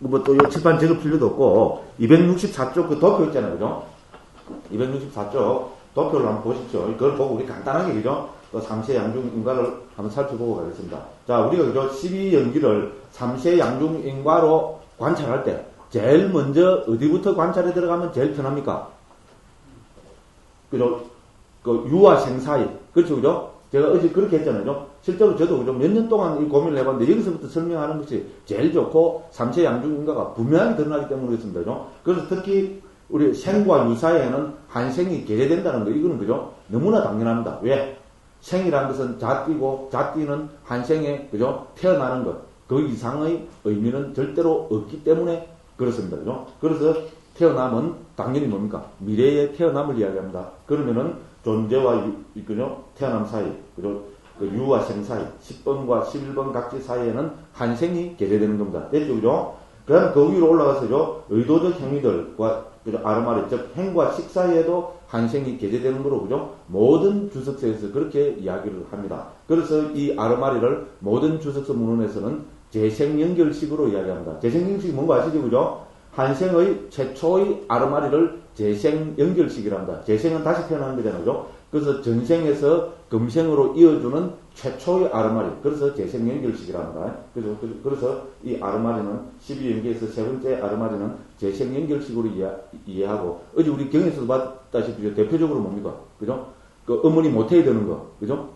뭐 또 요 칠판 적을 필요도 없고, 264쪽 그 도표 있잖아요. 그죠? 264쪽 도표를 한번 보십시오. 그걸 보고 우리 간단하게, 그죠? 또 3세 양중 인과를 한번 살펴보고 가겠습니다. 자, 우리가 그죠? 12연기를 3세 양중 인과로 관찰할 때, 제일 먼저 어디부터 관찰에 들어가면 제일 편합니까? 그죠? 그 유와 생 사이. 그렇죠, 그죠? 제가 어제 그렇게 했잖아요. 실제로 저도 그죠? 몇 년 동안 이 고민을 해봤는데, 여기서부터 설명하는 것이 제일 좋고, 3세 양중 인과가 분명하게 드러나기 때문에 그렇습니다. 그죠? 그래서 특히 우리 생과 유 사이에는 한생이 계제된다는 거, 이거는 그죠? 너무나 당연합니다. 왜? 생이라는 것은 자띠고, 자띠는 한생에, 그죠? 태어나는 것. 그 이상의 의미는 절대로 없기 때문에 그렇습니다. 그죠? 그래서 태어남은 당연히 뭡니까? 미래의 태어남을 이야기합니다. 그러면은 존재와 그죠? 태어남 사이, 그죠? 그 유와 생 사이, 10번과 11번 각지 사이에는 한생이 계제되는 겁니다. 됐죠? 그죠? 그 다음 그 위로 올라가서죠, 의도적 행위들과, 그죠? 아르마리, 즉, 행과 식 사이에도 한생이 계제되는 거로, 그죠? 모든 주석서에서 그렇게 이야기를 합니다. 그래서 이 아르마리를 모든 주석서 문헌에서는 재생연결식으로 이야기합니다. 재생연결식이 뭔가 아시죠? 그죠? 한생의 최초의 아르마리를 재생연결식이랍니다. 재생은 다시 태어나는 거잖아요. 그죠? 그래서 전생에서 금생으로 이어주는 최초의 아르마리. 그래서 재생연결식이랍니다. 그래서 이 아르마리는 12연계에서 세 번째 아르마리는 재생연결식으로 이해하고, 어제 우리 경에서도 봤다시피 대표적으로 뭡니까? 그죠? 그 어머니 모태에 되는 거. 그죠?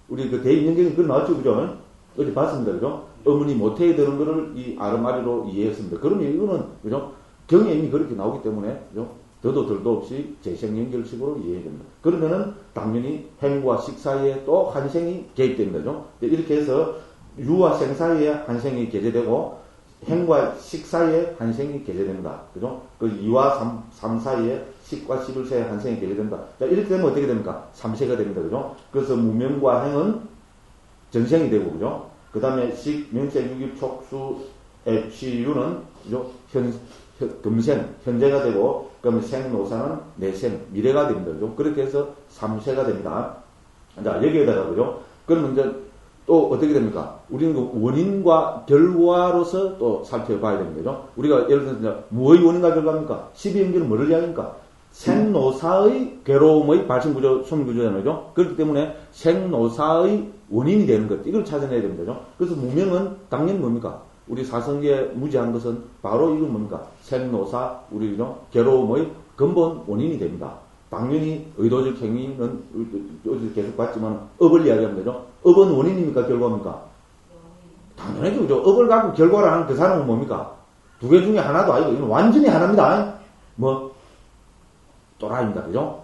우리 그 대인연경에 그거 나왔죠. 그죠? 어제 봤습니다. 그죠? 어머니 모태에 되는 거를 이 아르마리로 이해했습니다. 그러면 이거는, 그죠? 경에 이미 그렇게 나오기 때문에, 그죠? 더도 덜도 없이 재생연결식으로 이해해야 됩니다. 그러면은 당연히 행과 식 사이에 또 한생이 개입되는 거죠. 이렇게 해서 유와 생 사이에 한생이 계제되고 행과 식 사이에 한생이 계제됩니다. 그죠? 그 2와 3 사이에 식과 11 사이에 한생이 계제된다. 자, 이렇게 되면 어떻게 됩니까? 3세가 됩니다. 그죠? 그래서 무명과 행은 전생이 되고, 그죠? 그 다음에 식, 명세, 유깁, 촉수, 애취유는, 그죠? 금생, 현재가 되고, 그러면 생노사는 내생, 미래가 됩니다. 그죠? 그렇게 해서 3세가 됩니다. 자, 여기에다가, 그죠? 그러면 이제 또 어떻게 됩니까? 우리는 그 원인과 결과로서 또 살펴봐야 됩니다. 그죠? 우리가 예를 들어서 이제 무의 원인과 결과입니까? 12연결은 뭐를 이야기합니까? 생노사의 괴로움의 발생구조, 소멸구조잖아요. 그죠? 그렇기 때문에 생노사의 원인이 되는 것, 이걸 찾아내야 됩니다. 그죠? 그래서 무명은 당연히 뭡니까? 우리 사성계에 무지한 것은 바로 이건 뭡니까? 생노사, 우리 괴로움의 근본 원인이 됩니다. 당연히 의도적 행위는 요즘 계속 봤지만 업을 이야기하면 되죠. 업은 원인입니까? 결과입니까? 당연하죠. 그죠? 업을 갖고 결과를 하는 그 사람은 뭡니까? 두 개 중에 하나도 아니고 이건 완전히 하나입니다. 뭐 또라이입니다. 그죠?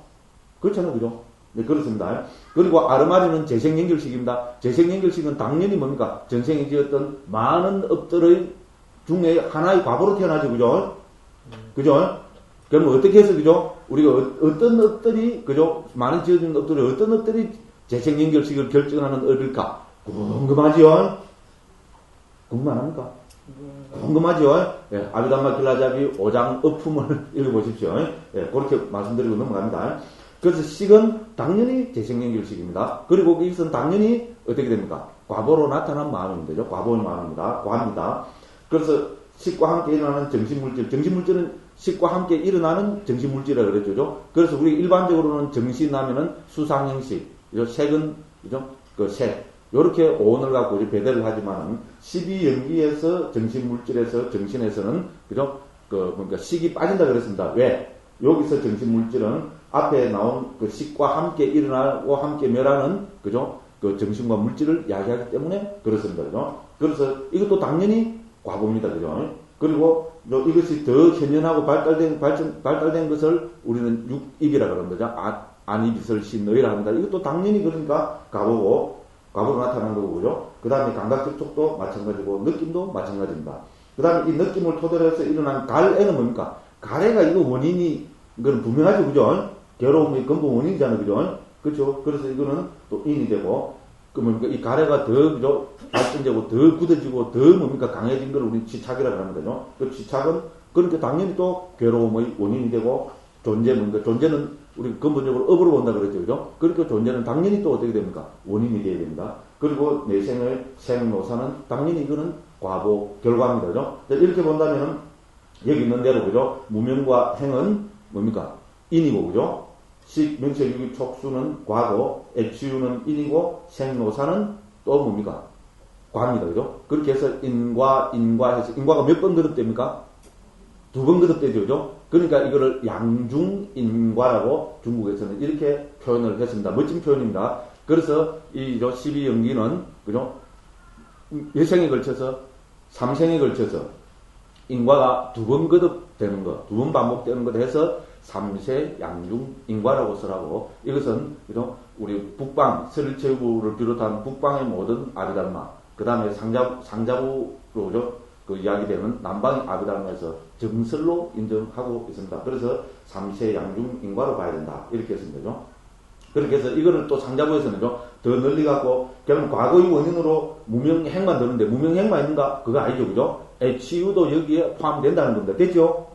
그렇잖아요. 그죠? 네, 그렇습니다. 그리고 아르마리는 재생연결식입니다. 재생연결식은 당연히 뭡니까? 전생에 지었던 많은 업들의 중에 하나의 과보로 태어나죠. 그죠? 그죠? 그러면 어떻게 해서, 그죠? 우리가 어떤 업들이, 그죠? 많은 지어진 업들이 어떤 업들이 재생연결식을 결정하는 업일까? 궁금하지요? 궁금 안 합니까? 궁금하죠? 예, 아비담마 길라잡이 5장 어품을 읽어보십시오. 예, 그렇게 말씀드리고 넘어갑니다. 그래서 식은 당연히 재생연결식입니다. 그리고 이것은 당연히 어떻게 됩니까? 과보로 나타난 마음입니다. 그죠? 과보의 마음입니다. 과입니다. 그래서 식과 함께 일어나는 정신물질, 정신물질은 식과 함께 일어나는 정신물질이라고 그랬죠. 그래서 우리 일반적으로는 정신하면은 수상형식, 색은, 그죠? 그 색. 요렇게 오온을 갖고 이제 배대를 하지만 12연기에서 정신물질에서 정신에서는, 그죠? 그러니까 식이 빠진다 그랬습니다. 왜? 여기서 정신물질은 앞에 나온 그 식과 함께 일어나고 함께 멸하는, 그죠? 그 정신과 물질을 이야기하기 때문에 그렇습니다. 그죠? 그래서 이것도 당연히 과보입니다. 그죠? 그리고 이것이 더 현연하고 발달된 것을 우리는 육입이라 그러는 거죠. 안입이설 신너이라 합니다. 이것도 당연히 그러니까 과보로 나타난 거고, 그죠? 그 다음에 감각적 촉도 마찬가지고, 느낌도 마찬가지입니다. 그 다음에 이 느낌을 토대로 해서 일어난 갈애는 뭡니까? 갈애가 이거 원인이, 이건 분명하죠. 그죠? 괴로움의 근본 원인이잖아요. 그죠? 그렇죠? 그래서 이거는 또 인이 되고, 그러면 이 갈애가 더, 그죠? 발전되고, 더 굳어지고, 더 뭡니까? 강해진 걸 우리 지착이라고 하는 거죠. 그 지착은, 그러니까 당연히 또 괴로움의 원인이 되고, 존재는 우리 근본적으로 업으로 본다 그랬죠. 그죠? 그러니까 존재는 당연히 또 어떻게 됩니까? 원인이 되어야 됩니다. 그리고 내생의 생노사는 당연히 이거는 과보 결과입니다. 그죠? 이렇게 본다면은 여기 있는 대로 그죠? 무명과 행은 뭡니까? 인이고 그죠? 식, 명색, 유기, 촉수는 과고, 애치유는 인이고, 생노사는 또 뭡니까? 과입니다. 그죠? 그렇게 해서 인과 해서, 인과가 몇 번 거듭됩니까? 2번 거듭되죠. 그죠? 그러니까 이거를 양중인과라고 중국에서는 이렇게 표현을 했습니다. 멋진 표현입니다. 그래서 이 12연기는, 그죠? 몇 생에 걸쳐서, 3생에 걸쳐서, 인과가 2번 거듭되는 것, 2번 반복되는 것 해서, 3세 양중 인과라고 쓰라고. 이것은 그죠? 우리 북방 설일체부를 비롯한 북방의 모든 아비달마, 그 다음에 상자부로 그 이야기되는 남방의 아비달마에서 정설로 인정하고 있습니다. 그래서 3세 양중 인과로 봐야 된다 이렇게 했습니다. 그죠? 그렇게 해서 이거를 또 상자부에서는 더 널리 갖고 결국 과거의 원인으로 무명행만 드는데 무명행만 있는가? 그거 아니죠. 그죠? 치유도 여기에 포함된다는 겁니다. 됐죠?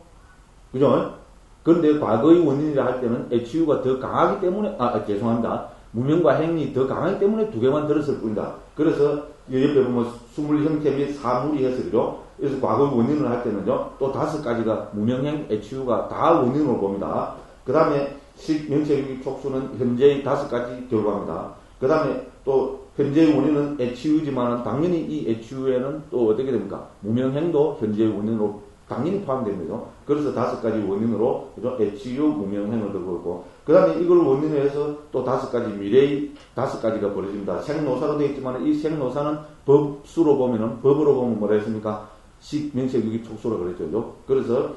그죠? 그런데 과거의 원인이라 할 때는 애치유가 더 강하기 때문에, 죄송합니다. 무명과 행이 더 강하기 때문에 2개만 들었을 뿐이다. 그래서 옆에 보면 수물 형태 및 사물이 해서 그죠? 그래서 과거의 원인을 할 때는요, 또 5가지가 무명행, 애치유가 다 원인으로 봅니다. 그 다음에 식, 명체, 유기, 촉수는 현재의 5가지 결과입니다. 그 다음에 또 현재의 원인은 애치유지만 당연히 이 애치유에는 또 어떻게 됩니까? 무명행도 현재의 원인으로 당연히 포함됩니다. 그래서 5가지 원인으로, 그죠? 애치유, 무명행을 들고 있고, 그 다음에 이걸 원인으로 해서 또 5가지 미래의 5가지가 벌어집니다. 생노사로 되어 있지만 이 생노사는 법수로 보면은, 법으로 보면 뭐라 했습니까? 식, 명색, 유기, 촉수로 그랬죠. 그죠? 그래서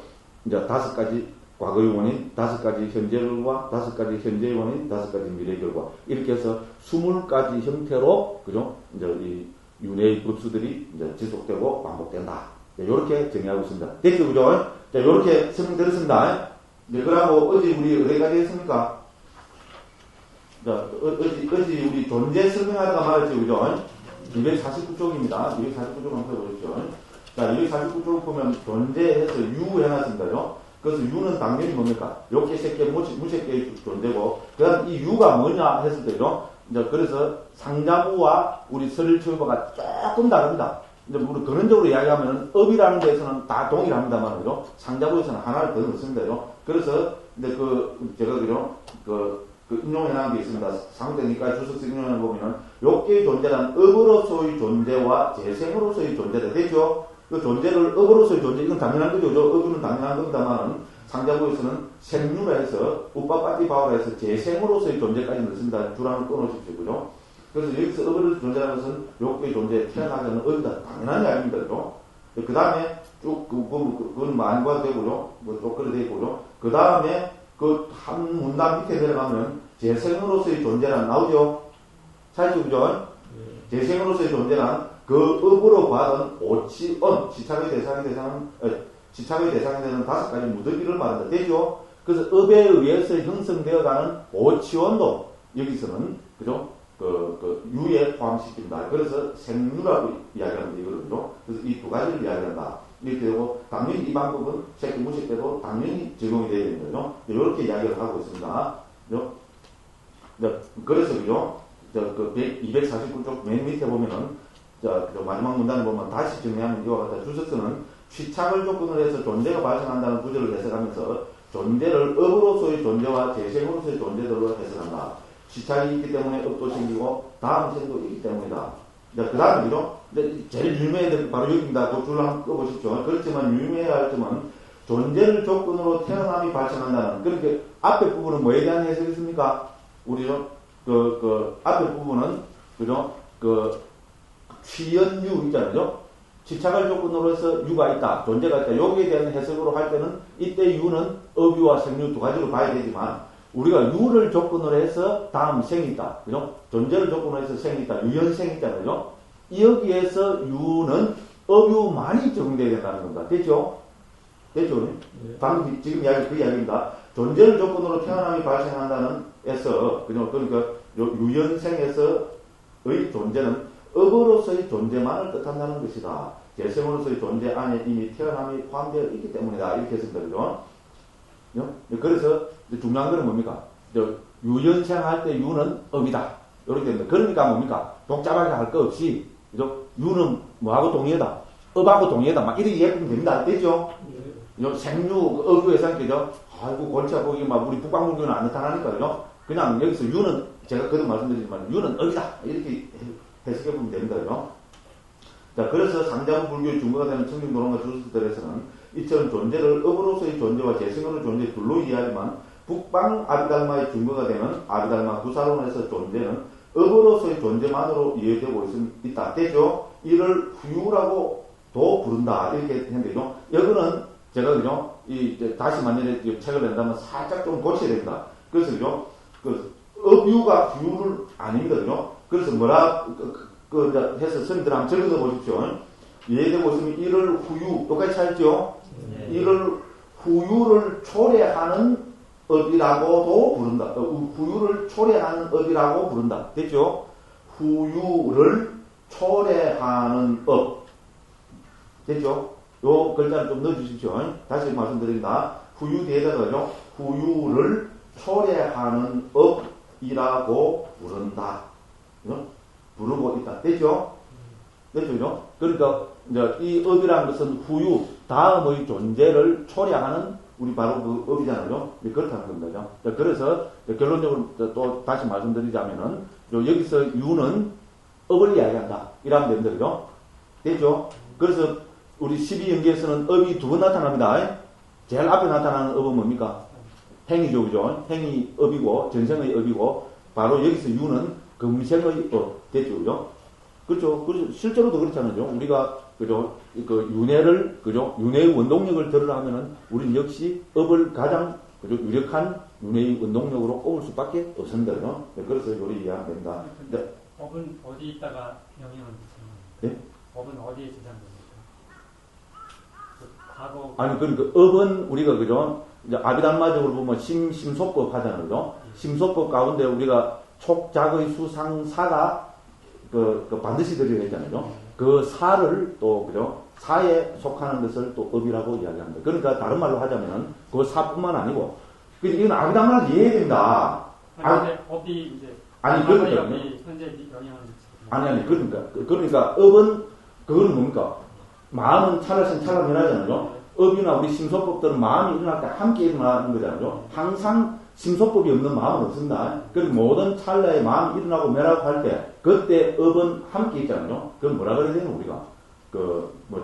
이제 5가지 과거의 원인, 5가지 현재 결과, 5가지 현재의 원인, 5가지 미래의 결과. 이렇게 해서 20가지 형태로, 그죠? 이제 이 윤회의 법수들이 이제 지속되고 반복된다. 이렇게 정의하고 있습니다. 됐죠, 그죠? 자, 이렇게 설명드렸습니다. 네, 그러고 어제 우리 어디까지 했습니까? 자, 어제 우리 존재 설명하다가 말했죠, 그죠? 249쪽입니다. 249쪽 한번 보십시오. 자, 249쪽 보면 존재해서 유 해놨습니다, 그죠? 그래서 유는 당연히 뭡니까? 욕계, 색계, 무색계의 존재고, 그 다음 이 유가 뭐냐 했을 때죠? 이제 그래서 상자부와 우리 설일초유가 조금 다릅니다. 이제 우리 근원적으로 이야기하면 업이라는 데서는 다 동일합니다만, 그죠? 상자부에서는 하나를 더 넣습니다, 그죠? 그래서 이제 제가 그죠? 인용해놓은 게 있습니다. 상대니까 주석서 인용해 보면은 욕계의 존재란 업으로서의 존재와 재생으로서의 존재다. 됐죠? 그 존재를 업으로서의 존재, 이건 당연한 거죠. 업은 당연한 겁니다만, 상자부에서는 생류라 해서, 우빠빠띠바오라 해서 재생으로서의 존재까지 넣습니다. 줄함을 끊어주십시오. 그죠? 그래서 여기서 업으로서의 존재라는 것은 욕계의 존재에 태어나자는 업이다. 당연한 이야기입니다. 그죠? 그 다음에 쭉, 그건 만과 되고요. 쭉 그래 되고요. 그 다음에 한 문단 밑에 내려가면 재생으로서의 존재란 나오죠? 살죠? 그죠? 재생으로서의 존재란 그 업으로 받은 오치언, 지착의 대상이 되는 5가지 무더기를 말한다. 되죠? 그래서 업에 의해서 형성되어가는 오치원도 여기서는, 그죠? 유에 포함시킵니다. 그래서 생유라고 이야기합니다. 이거는요. 그래서 이 2가지를 이야기한다. 이렇게 되고, 당연히 이 방법은 색계, 무색계도 당연히 적용이 되어야 되는 거죠. 이렇게 이야기를 하고 있습니다. 그죠? 그래서, 그죠? 249쪽 맨 밑에 보면은, 마지막 문단을 보면 다시 정리하면 이와 같다. 주석서는 취착을 조건으로 해서 존재가 발생한다는 구절을 해석하면서 존재를 업으로서의 존재와 재생으로서의 존재들로 해석한다. 취착이 있기 때문에 업도 생기고 다음 생도 있기 때문이다. 그 다음에 그죠? 제일 유명해야 될 바로 여기입니다. 그 줄을 한번 꺼보십시오. 그렇지만 유명해야 할 점은 존재를 조건으로 태어남이 발생한다는, 그렇게 앞에 부분은 뭐에 대한 해석이 있습니까? 우리죠? 앞에 부분은, 그죠? 취연유 있잖아요. 집착을 조건으로 해서 유가 있다, 존재가 있다. 여기에 대한 해석으로 할 때는 이때 유는 업유와 생유 2가지로 봐야 되지만 우리가 유를 조건으로 해서 다음 생이 있다. 그죠? 존재를 조건으로 해서 생이 있다. 유연생이 있잖아요. 여기에서 유는 업유만이 적용되어야 된다는 겁니다. 됐죠? 됐죠? 네. 방금 지금 이야기 그 이야기입니다. 존재를 조건으로 태어남이 발생한다는 에서, 그죠? 그러니까 유연생에서의 존재는 업으로서의 존재만을 뜻한다는 것이다. 재생으로서의 존재 안에 이미 태어남이 포함되어 있기 때문이다. 이렇게 했습니다. 그죠? 그래서 중요한 것은 뭡니까? 유연생 할 때 유는 업이다. 이렇게 됩니다. 그러니까 뭡니까? 복잡하게 할 거 없이, 그죠? 유는 뭐하고 동의하다? 업하고 동의하다. 막 이렇게 이해하면 됩니다. 됐죠? 생류, 어교에서 그죠? 아이고, 골치가 거기 막 우리 북방불교는 안 나타나니까요. 그냥 여기서 유는, 제가 그도 말씀드리지만, 유는 업이다. 이렇게 해석해보면 됩니다요. 자, 그래서 상자부 불교의 중거가 되는 청중도론과 주술들에서는 이처럼 존재를 업으로서의 존재와 재성으로의 존재 둘로 이해하지만, 북방 아비달마의 중거가 되는 아비달마 구사론에서 존재는 업으로서의 존재만으로 이해되고 있다. 되죠? 이를 후유라고도 부른다. 이렇게 했는데요. 여기는 제가 그죠? 다시 만약에 책을 낸다면 살짝 좀 고쳐야 됩니다. 그래서 그죠? 업유가 후유를 아닙니다. 그죠? 그래서 해서 선생님들 한번 적어서 보십시오. 이해되고 있으면 이를 후유, 똑같이 찾죠? 이를 후유를 초래하는 업이라고도 부른다. 후유를 초래하는 업이라고 부른다. 됐죠? 후유를 초래하는 업. 됐죠? 요 글자를 좀 넣어주십시오. 다시 말씀드립니다. 후유 뒤에다가요. 후유를 초래하는 업이라고 부른다. 부르고 있다. 됐죠? 됐죠? 그러니까 이제 이 업이라는 것은 후유, 다음의 존재를 초래하는 우리 바로 그 업이잖아요. 그렇다는 겁니다. 그래서 결론적으로 또 다시 말씀드리자면은 여기서 유는 업을 이야기한다. 이라면 됩니다. 그죠? 됐죠? 그래서 우리 12연계에서는 업이 두 번 나타납니다. 제일 앞에 나타나는 업은 뭡니까? 행위죠. 그죠? 행위 업이고 전생의 업이고 바로 여기서 유는 금생의 업. 됐죠? 그죠? 그렇죠? 그래서 실제로도 그렇잖아요. 우리가 그죠? 윤회를 그죠? 윤회의 원동력을 들으려면은 우리는 역시 업을 가장 그죠? 유력한 윤회의 원동력으로 꼽을 수밖에 없습니다. 그죠? 그래서 요리 이해하면 됩니다. 네. 업은 어디 있다가 영향을 미치는 겁니까? 네? 업은 어디에 지장됩니까? 과거 아니 그러니까 업은 우리가 그죠? 이제 아비담마적으로 보면 심소법 하잖아요. 그죠? 심소법 가운데 우리가 촉작의 수상사가 반드시 들어야 되잖아요. 그 사를 또, 그죠? 사에 속하는 것을 또 업이라고 이야기합니다. 그러니까 다른 말로 하자면 그 사뿐만 아니고, 이건 아비담마를 이해해야 된다. 아니, 업이 이제, 그러니까. 업이 현재 영향을 미치는. 그러니까 업은, 그거는 뭡니까? 마음은 찰나신 찰나면하잖아요. 업이나 우리 심소법들은 마음이 일어날 때 함께 일어나는 거잖아요. 항상 심소법이 없는 마음은 없습니다. 그럼 모든 찰나에 마음이 일어나고 멸하고 할 때, 그때 업은 함께 있잖아요. 그럼 뭐라 그래야 되나, 우리가?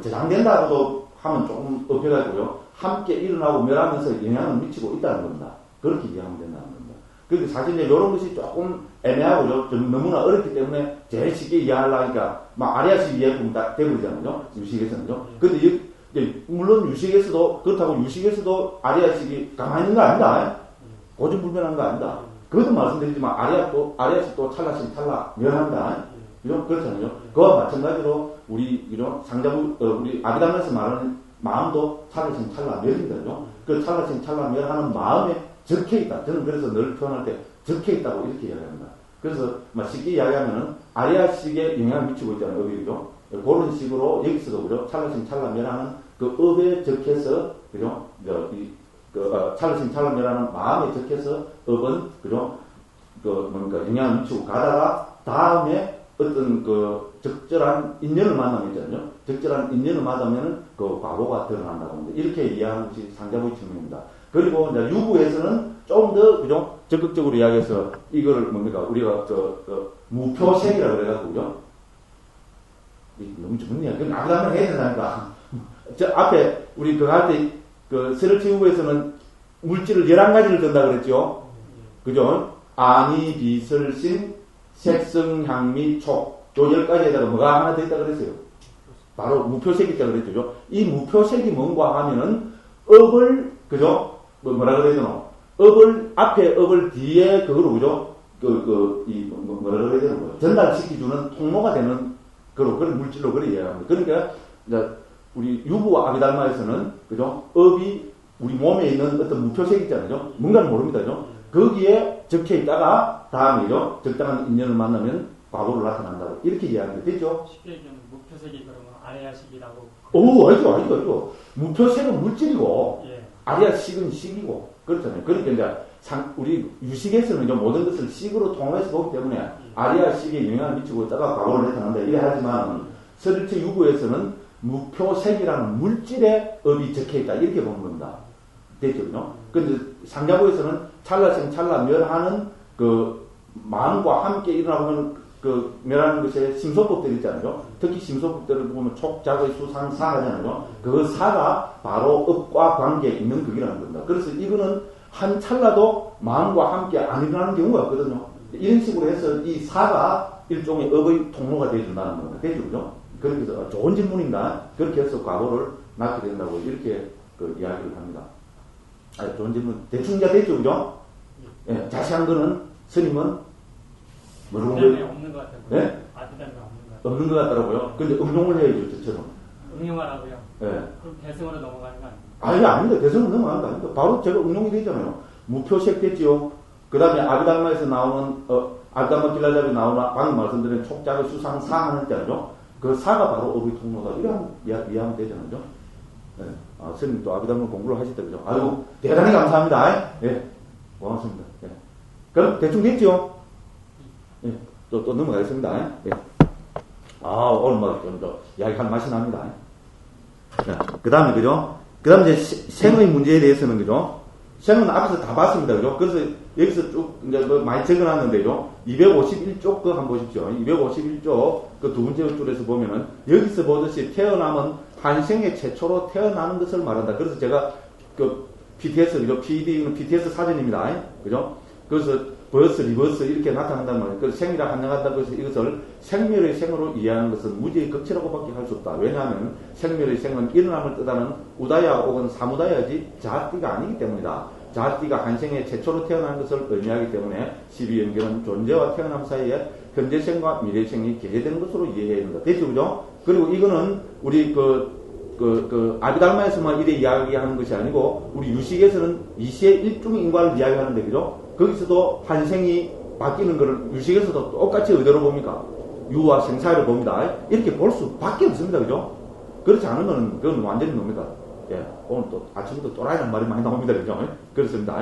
재장된다고도 하면 조금 업혀가지고요. 함께 일어나고 멸하면서 영향을 미치고 있다는 겁니다. 그렇게 이해하면 된다는 겁니다. 그런데 사실 이제 이런 것이 조금 애매하고 좀 너무나 어렵기 때문에 제일 쉽게 이해하려니까, 막 아리아식 이해하면 딱 되버리잖아요. 유식에서는요. 근데 물론 유식에서도, 그렇다고 유식에서도 아리아식이 가만히 있는 거 아닙니다. 고정불변한 거 아니다. 그것도 말씀드리지만 아리아식도 찰나씩 찰나 멸한다. 그죠? 그렇잖아요. 그와 마찬가지로 우리 상자부 우리 아비담에서 말하는 마음도 찰나씩 찰나 멸입니다. 그죠? 그 찰나씩 찰나 멸하는 마음에 적혀 있다. 저는 그래서 늘 표현할 때 적혀 있다고 이렇게 이야기합니다. 그래서 쉽게 이야기하면은 아리아식에 영향을 미치고 있잖아요. 업이 그죠? 그런 식으로 여기서도 그죠? 찰나씩 찰나 멸하는 그 업에 적혀서 그죠? 찰나신 찰나멸하는 마음에 적혀서 업은 그죠? 영향을 미치고 가다가 다음에 어떤 적절한 인연을 만나면 있잖아요. 적절한 인연을 만나면은 과거가 드러난다고 합니다. 이렇게 이해하는 것이 상자부의 측면입니다. 그리고 이제 유부에서는 좀 더 그죠? 적극적으로 이야기해서 이거를 뭡니까? 우리가 무표색이라고 그래가지고요. 너무 좋네요. 그건 아무나 해야 된다니까. 저 앞에 우리 할 때 세력체육부에서는 물질을 11가지를 든다 그랬죠. 그죠? 아니, 비설신, 색성, 향미, 촉. 요 10가지에다가 뭐가 하나 더 있다 그랬어요. 바로 무표색이 있다 그랬죠. 이 무표색이 뭔가 하면은 업을, 그죠? 뭐라 그래야 되나? 앞에 업을 뒤에 그거로, 그죠? 뭐라 그래야 되나? 전달시켜주는 통로가 되는 그런 물질로 그래 이해합니다. 그러니까, 이제 우리 유부와 아비달마에서는, 그죠? 업이 우리 몸에 있는 어떤 무표색 있잖아요. 뭔가는 모릅니다. 그죠? 거기에 적혀 있다가 다음에죠. 적당한 인연을 만나면 과거로 나타난다고. 이렇게 이해하면 됐죠? 쉽게 얘기하면 무표색이 그러면 아리아식이라고. 알죠. 무표색은 물질이고, 예. 아리아식은 식이고, 그렇잖아요. 그러니까 이제 우리 유식에서는 모든 것을 식으로 통합해서 보기 때문에 아리아식에 영향을 미치고 있다가 과거로 나타난다. 이래 하지만 서리체 유부에서는 무표색이라는 물질의 업이 적혀 있다. 이렇게 보는 겁니다. 됐죠, 그죠? 근데 상자부에서는 찰나생 찰나 멸하는 그 마음과 함께 일어나보면 그 멸하는 것에 심소법들이 있잖아요. 특히 심소법들을 보면 촉작의 수상 사하잖아요. 그 사가 바로 업과 관계에 있는 극이라는 겁니다. 그래서 이거는 한 찰나도 마음과 함께 안 일어나는 경우가 없거든요. 이런 식으로 해서 이 사가 일종의 업의 통로가 되어준다는 겁니다. 되죠, 그죠? 그렇게 해서 좋은 질문입니다. 그렇게 해서 과거를 낳게 된다고 이렇게 그 이야기를 합니다. 좋은 질문. 대충 이제 됐죠, 그죠? 예, 자세한 거는 스님은 모르는 거예요. 없는 것 같아요. 예? 아비담이 없는 것 같아요. 없는 것 같더라고요. 근데 응용을 해야죠, 저처럼. 응용하라고요? 예. 그럼 대승으로 넘어가는 거 아니에요? 아니, 아닙니다. 대성은 넘어가는 거 아닙니다. 바로 제가 응용이 되잖아요. 무표색 됐지요. 그 다음에 아비담마에서 나오는, 아비담마 길라잡이 나오는 방금 말씀드린 촉작의 수상 사하는 있잖아요. 그 사가 바로 업의 통로다. 이러면 이해하면 되잖아요. 예. 스님 또 아비담마 공부를 하셨다, 그죠? 아유, 대단히 감사합니다. 예. 고맙습니다. 예. 그럼 대충 됐죠? 예. 또 넘어가겠습니다. 예. 오늘 뭐, 좀 더 이야기할 맛이 납니다. 그 다음에, 그죠? 그 다음에 이제 생의 문제에 대해서는, 그죠? 생은 앞에서 다 봤습니다. 그죠? 그래서 여기서 쭉, 이제 뭐 많이 적어놨는데요. 251쪽 그 한번 보십시오. 251쪽 그 두 번째 줄에서 보면은, 여기서 보듯이 태어남은 한생의 최초로 태어나는 것을 말한다. 그래서 제가 그 PTS, 그죠? PD는 PTS 사전입니다. 그죠? 그래서 버스, 리버스 이렇게 나타난단 말이에요. 그래서 생이라 한정한다고 해서 이것을 생멸의 생으로 이해하는 것은 무지의 극치라고밖에 할 수 없다. 왜냐하면 생멸의 생은 일어남을 뜻하는 우다야 혹은 사무다야지 자띠가 아니기 때문이다. 자띠가 한생에 최초로 태어난 것을 의미하기 때문에 12연결은 존재와 태어남 사이에 현재생과 미래생이 계제되는 것으로 이해해야 된다. 됐죠, 그죠? 그리고 이거는 우리 아비달마에서만 이래 이야기하는 것이 아니고 우리 유식에서는 이시의 일중 인과를 이야기하는데, 그죠? 거기서도 한생이 바뀌는 것을 유식에서도 똑같이 의대로 봅니까? 유와 생사를 봅니다. 이렇게 볼 수밖에 없습니다. 그죠? 그렇지 않으면 그건 완전히 뭡니까? 예, 오늘 또 아침부터 또라이라는 말이 많이 나옵니다. 그죠? 그렇습니다.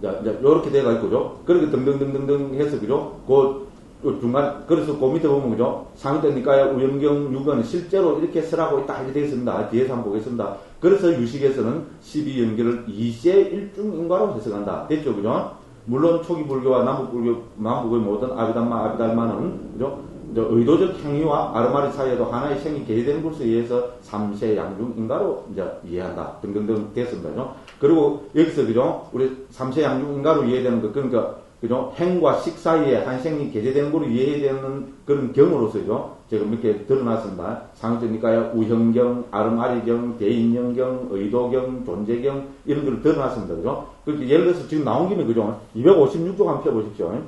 자, 이제 요렇게 돼가 있고죠. 그렇게 등등등등등 해서, 그죠? 그 중간, 그래서 그 밑에 보면, 그죠? 상위대니까요, 우영경 6은 실제로 이렇게 쓰라고 있다, 이렇게 되어 있습니다. 뒤에서 한번 보겠습니다. 그래서 유식에서는 12연결을 이시의 일중인과로 해석한다. 됐죠, 그죠? 물론 초기 불교와 남북의 모든 아비달마는, 그죠? 의도적 행위와 아르마리 사이에도 하나의 생이 계제되는 것에 의해서 삼세 양중인가로 이제 이해한다. 등등등 됐습니다. 그죠? 그리고 여기서, 그죠? 우리 삼세 양중인가로 이해되는 것, 그러니까, 그죠? 행과 식 사이에 한 생이 계제되는 걸로 이해해야 되는 그런 경우로서죠. 제가 이렇게 드러났습니다. 상처니까요, 우형경, 아르마리경, 대인연경, 의도경, 존재경, 이런 걸 드러났습니다. 그죠? 그렇게 예를 들어서 지금 나온 김에, 그죠? 256쪽 한번 펴보십시오.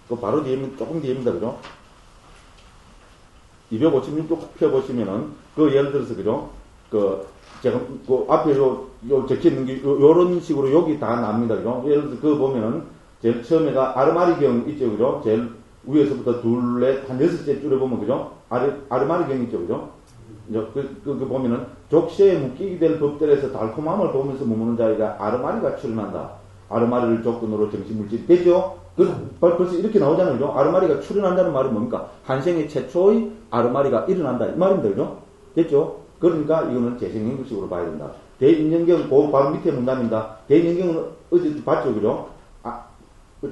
그 바로 뒤에는, 조금 뒤입니다. 그죠? 256쪽 펴보시면은, 그 예를 들어서, 그죠? 제가, 앞에 적혀 있는 게, 요런 식으로 여기 다 납니다. 그죠? 예를 들어서, 그거 보면은, 제일 처음에가 아르마리경 있죠. 그죠? 제일 위에서부터 둘, 넷, 한 6째 줄에 보면, 그죠? 아르마리경 있죠. 그죠? 그 보면은, 족쇄에 묶이게 될 법들에서 달콤함을 보면서 머무는 자에게 아르마리가 출현한다. 아르마리를 조건으로 정신물질이 됐죠? 벌써 이렇게 나오잖아요. 그죠? 아르마리가 출현한다는 말은 뭡니까? 한생의 최초의 아르마리가 일어난다. 이 말입니다. 그죠? 됐죠? 그러니까 이거는 재생연구식으로 봐야 된다. 대인연경, 그 바로 밑에 문단입니다. 대인연경은 어제 봤죠? 그죠?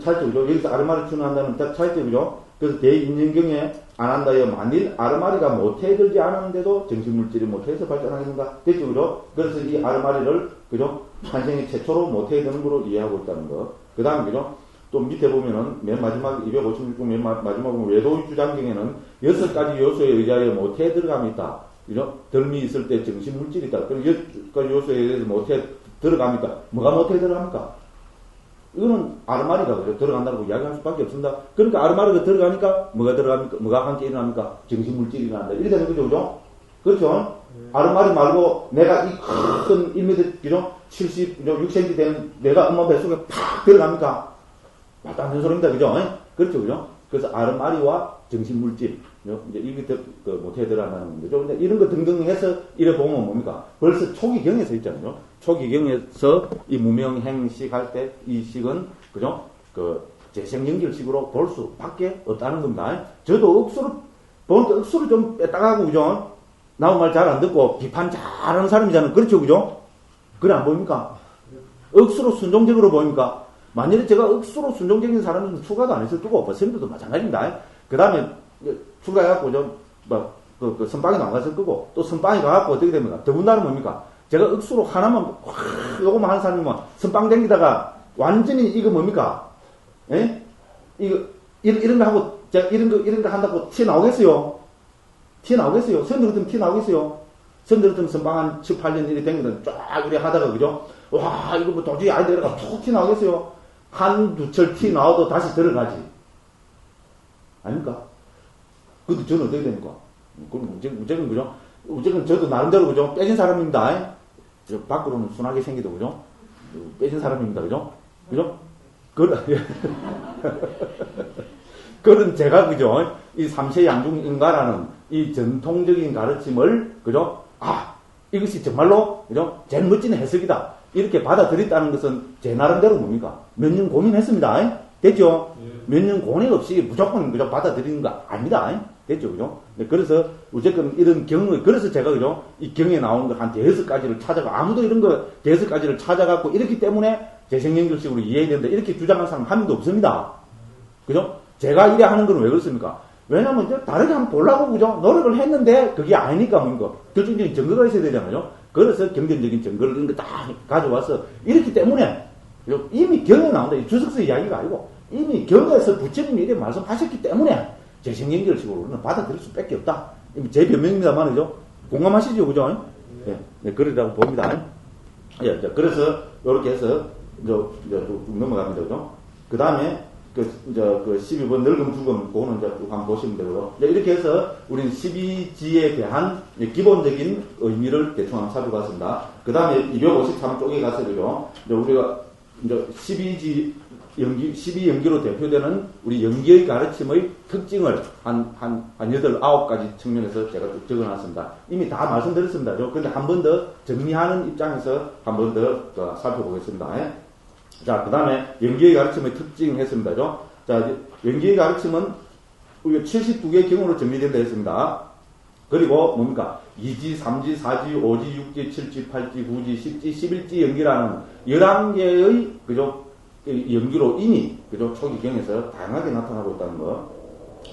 찰죠? 그죠? 여기서 아르마리 출현한다는 딱 찰죠? 그죠? 그래서 대인연경에 안 한다여 만일 아르마리가 모태들지 않았는데도 정신물질이 모태에서 발전하겠는가? 됐죠? 그죠? 그래서 이 아르마리를, 그죠? 한생의 최초로 모태되는 거로 이해하고 있다는 거. 그 다음, 그죠? 또 밑에 보면은, 맨 마지막, 256쪽 맨 마지막 보면, 외도의 주장경에는 6가지 요소에 의하여 모태에 들어감이 있다. 그죠? 덜미 있을 때 정신물질이 있다. 그럼 6가지 요소에 의해서 모태에 들어갑니까? 뭐가 모태에 들어갑니까? 이거는 아르마리가, 그죠? 들어간다고 이야기할 수밖에 없습니다. 그러니까 아르마리가 들어가니까, 뭐가 들어갑니까? 뭐가 함께 일어납니까? 정신물질이 일어난다. 이렇게 되는 거죠, 그죠? 그렇죠? 아르마리 말고, 내가 이 큰 1m, 그죠? 76cm 되는 내가 엄마 뱃속에 팍 들어갑니까? 말도 안 되는 소리입니다. 그죠? 그렇죠, 그죠? 그래서 아르마리와 정신물질, 이제 이게 모태에 들어간다는 거죠. 이런 거 등등 해서 이래 보면 뭡니까? 벌써 초기경에서 있잖아요. 초기경에서 이 무명행식 할 때 이 식은, 그죠? 재생연결식으로 볼 수밖에 없다는 겁니다. 저도 억수로 보니까 억수로 좀 뺐다가고, 그죠? 나온 말 잘 안 듣고 비판 잘하는 사람이잖아요. 그렇죠, 그죠? 그래 안 보입니까? 억수로 순종적으로 보입니까? 만약에 제가 억수로 순종적인 사람은 추가도 안 했을 거고, 선생님들도 마찬가지입니다. 그 다음에 추가해갖고 그 선빵이 나갔을 거고, 또 선빵이 가갖고 어떻게 됩니까? 더군다나 뭡니까? 제가 억수로 하나만 요거만 하는 사람이면 선빵 댕기다가 완전히 이거 뭡니까? 예? 이런 거 하고, 제가 이런 거 한다고 티 나오겠어요? 티 나오겠어요? 선들 같으면 티 나오겠어요? 선들 같으면 선빵 한 7, 8년 이렇게 댕기다 쫙 이렇게 하다가, 그죠? 와, 이거 뭐 도저히 아이들가 툭 티 나오겠어요? 한두 철 티 나와도 다시 들어가지. 아닙니까? 근데 저는 어떻게 됩니까? 그럼 무조건, 그죠? 무조건 저도 나름대로, 그죠? 빼진 사람입니다. 저 밖으로는 순하게 생기도, 그죠? 빼진 사람입니다. 그죠? 그죠? 그런 제가, 그죠? 이 삼세 양중인가라는 이 전통적인 가르침을, 그죠? 아, 이것이 정말로, 그죠? 제일 멋진 해석이다. 이렇게 받아들였다는 것은 제 나름대로 뭡니까? 몇 년 고민했습니다. 됐죠? 몇 년 고민 없이 무조건, 그죠? 받아들이는 거 아닙니다. 됐죠, 그죠? 네, 그래서, 어쨌든 이런 경우, 그래서 제가, 그죠? 이 경에 나오는 거 한 6가지를 찾아가, 아무도 이런 거 6가지를 찾아갖고, 이렇기 때문에 재생연결식으로 이해해야 된다. 이렇게 주장하는 사람 한 명도 없습니다. 그죠? 제가 이래 하는 건 왜 그렇습니까? 왜냐면, 이제 다르게 한번 보려고, 그죠? 노력을 했는데, 그게 아니니까, 뭔가. 결정적인 증거가 있어야 되잖아요. 그래서 경전적인 증거를 이런 거 다 가져와서, 이렇기 때문에, 이미 경에 나온다. 주석서 이야기가 아니고, 이미 경에서 부처님이 이렇게 말씀하셨기 때문에, 재생연결식으로 우리는 받아들일 수밖에 없다. 제 변명입니다만이죠. 공감하시죠, 그죠? 네, 네, 그러라고 봅니다. 예, 그래서 이렇게 해서 이제 쭉 넘어갑니다, 그죠? 그 다음에 그 12번 늙음 죽음 그거는 이제 쭉 한번 보시면 되고요. 이렇게 해서 우리는 12지에 대한 기본적인 의미를 대충 한번 살펴봤습니다. 그 다음에 253쪽에 가서 그죠? 이제 우리가 이제 12연기로 대표되는 우리 연기의 가르침의 특징을 한 8, 9가지 측면에서 제가 쭉 적어놨습니다. 이미 다 말씀드렸습니다. 그런데 한 번 더 정리하는 입장에서 한 번 더 살펴보겠습니다. 자, 그 다음에 연기의 가르침의 특징 했습니다. 자, 연기의 가르침은 우리가 72개의 경우로 정리된다 했습니다. 그리고 뭡니까? 2지, 3지, 4지, 5지, 6지, 7지, 8지, 9지, 10지, 11지 연기라는 11개의, 그죠? 연기로 이미, 그죠? 초기경에서 다양하게 나타나고 있다는 거.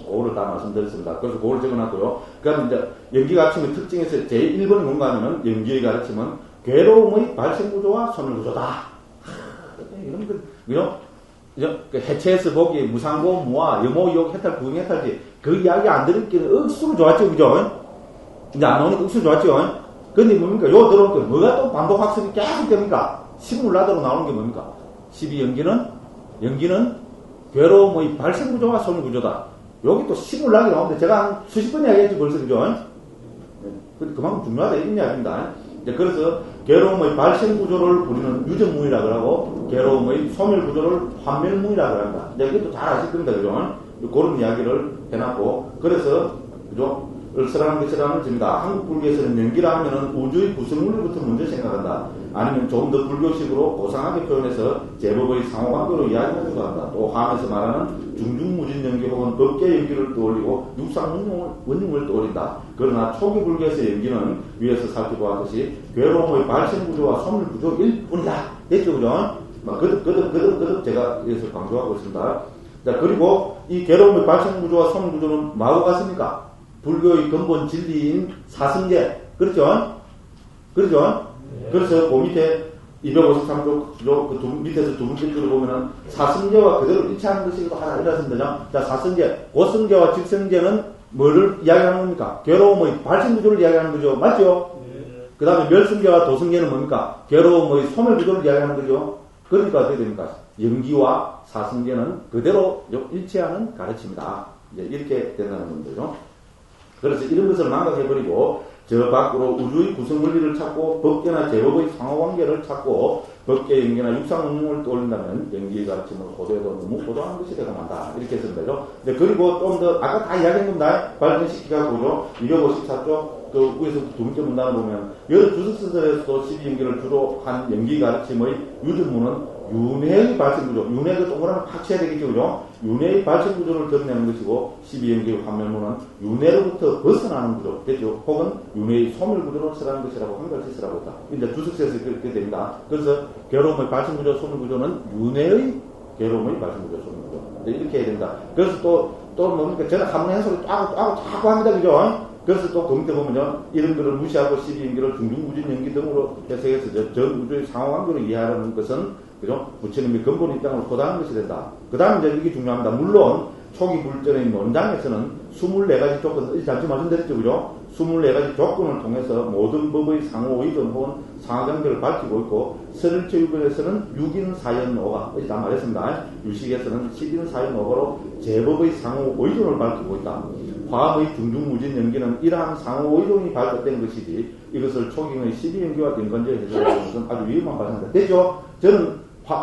그거를 다 말씀드렸습니다. 그래서 그걸 적어놨고요. 그 다음에 이제 연기 가르침의 특징에서 제1번은 뭔가 하면은 연기의 가르침은 괴로움의 발생구조와 소멸구조다. 이런 거, 그죠? 그 해체에서 보기 무상고, 무아, 여모, 욕, 해탈, 부응, 해탈지. 그 이야기 안 들었기는 억수로 좋았죠, 그죠? 이제 안 나오니까 억수로 좋았죠? 근데 뭡니까? 요 들어올 때 뭐가 또 반복 학습이 계속 됩니까? 신물나도로 나오는 게 뭡니까? 12연기는 괴로움의 발생구조와 소멸구조다. 여기 또 신물나게 나오는데 제가 한 수십 번 이야기했지 벌써, 그죠? 근데 그만큼 중요하다, 이런 이야기입니다. 이제 그래서 괴로움의 발생구조를 우리는 유전무이라고 하고, 괴로움의 소멸구조를 환멸무이라고 합니다. 이제 이것도 잘 아실 겁니다, 그죠? 그런 이야기를 해놨고, 그래서, 그죠? 을스라는 것이라는 점이다. 한국 불교에서는 연기라 하면은 우주의 구성물부터 먼저 생각한다. 아니면 조금 더 불교식으로 고상하게 표현해서 제법의 상호관계로 이야기하기도 한다. 또 화면에서 말하는 중중무진 연기 혹은 법계 연기를 떠올리고 육상 원흉을 떠올린다. 그러나 초기 불교에서의 연기는 위에서 살펴보았듯이 괴로움의 발생구조와 소멸구조일 뿐이다. 됐죠, 그죠? 거듭 제가 여기서 강조하고 있습니다. 자, 그리고 이 괴로움의 발생구조와 소멸구조는 뭐하고 같습니까? 불교의 근본 진리인 사승계. 그렇죠? 그렇죠? 네. 그래서 그 밑에 253쪽, 그 밑에서 두 번째 줄을 보면은 사승계와 그대로 일치하는 것이기도 하다. 이랬습니다. 자, 사승계. 고승계와 직승계는 뭐를 이야기하는 겁니까? 괴로움의 발생구조를 이야기하는 거죠. 맞죠? 네. 그 다음에 멸승계와 도승계는 뭡니까? 괴로움의 소멸구조를 이야기하는 거죠. 그러니까 어떻게 됩니까? 연기와 사승계는 그대로 일치하는 가르침이다. 이제 이렇게 된다는 겁니다. 그래서 이런 것을 망각해버리고 저 밖으로 우주의 구성원리를 찾고 법계나 제법의 상호관계를 찾고 법계 연계나 육상운동을 떠올린다면 연기의 가르침을 고도해도 너무 고도한 것이 되고 만다. 이렇게 했습니다. 그리고 좀 더 아까 다 이야기한 겁니다. 발전시키가지고죠. 254쪽 그 위에서 두 번째 문단을 보면 여러 주석서들에서도 12연기를 주로 한 연기 가르침의 유전문은 윤회의 발생 구조, 윤회가 동그라미 팍 쳐야 되겠죠, 그죠? 윤회의 발생 구조를 드러내는 것이고, 12연계의 환멸문은 윤회로부터 벗어나는 구조, 됐죠? 혹은 윤회의 소멸 구조를 쓰라는 것이라고 한글씨 쓰라고 했다. 이제 주석서에서 그렇게 됩니다. 그래서 괴로움의 발생 구조, 소멸 구조는 윤회의 괴로움의 발생 구조, 소멸 구조. 이렇게 해야 된다. 그래서 또 뭡니까? 저는 한번 해석을 자꾸 합니다, 그죠? 그래서 또 검토해 보면요, 이런 거를 무시하고 12연기를 중중무진 연기 등으로 해석해서 전 우주의 상호관계로 이해하는 것은, 그죠? 부처님의 근본 입장을 호도하는 것이 된다. 그 다음에 이제 이게 중요합니다. 물론, 초기 불전의 논장에서는 24가지 조건, 잠시 말씀드렸죠, 그죠? 24가지 조건을 통해서 모든 법의 상호 의존 혹은 상하관계를 밝히고 있고, 설일체유법에서는 6인 사연오가, 다 말했습니다. 유식에서는 10인 사연오가로 제법의 상호 의존을 밝히고 있다. 화합의 중중무진 연기는 이러한 상호 의존이 발달된 것이지, 이것을 초기의 12연기와 연관지어 해석하는 것은 아주 위험한 발상이다. 됐죠?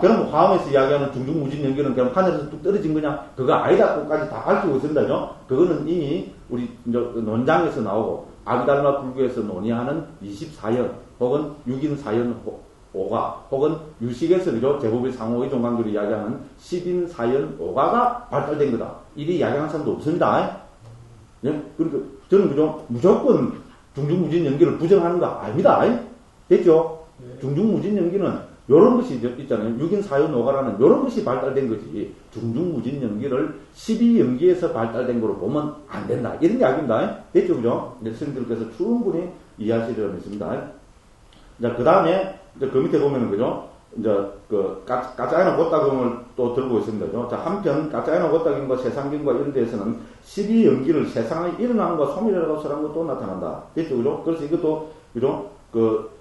그럼 화엄에서 이야기하는 중중무진 연기는 그냥 하늘에서 뚝 떨어진 거냐? 그거 아니다. 그것까지 다 밝히고 있습니다죠? 그거는 이미 우리 논장에서 나오고, 아비달마 불교에서 논의하는 24연, 혹은 6인 사연 오가, 혹은 유식에서 그죠? 제법의 상호 의존 관계를 이야기하는 10인 사연 오가가 발달된 거다. 이리 이야기하는 사람도 없습니다. 예? 그러니까 저는 그죠? 무조건 중중무진 연기를 부정하는 거 아닙니다. 됐죠? 네. 중중무진 연기는 요런 것이 있잖아요. 6인 사연 오가라는 요런 것이 발달된 거지. 중중무진 연기를 12연기에서 발달된 거로 보면 안 된다. 이런 이야기입니다. 됐죠? 그죠? 이제 스님들께서 충분히 이해하시리라 믿습니다. 자, 그 다음에, 이제 그 밑에 보면은, 그죠? 이제, 까짜이노 고따금을 또 들고 있습니다. 그죠? 자, 한편, 까짜이노 고따금과 세상경과 이런 데에서는 12연기를 세상의 일어남과 소멸이라고 설한 것도 나타난다. 됐죠? 그죠? 그래서 이것도, 그죠?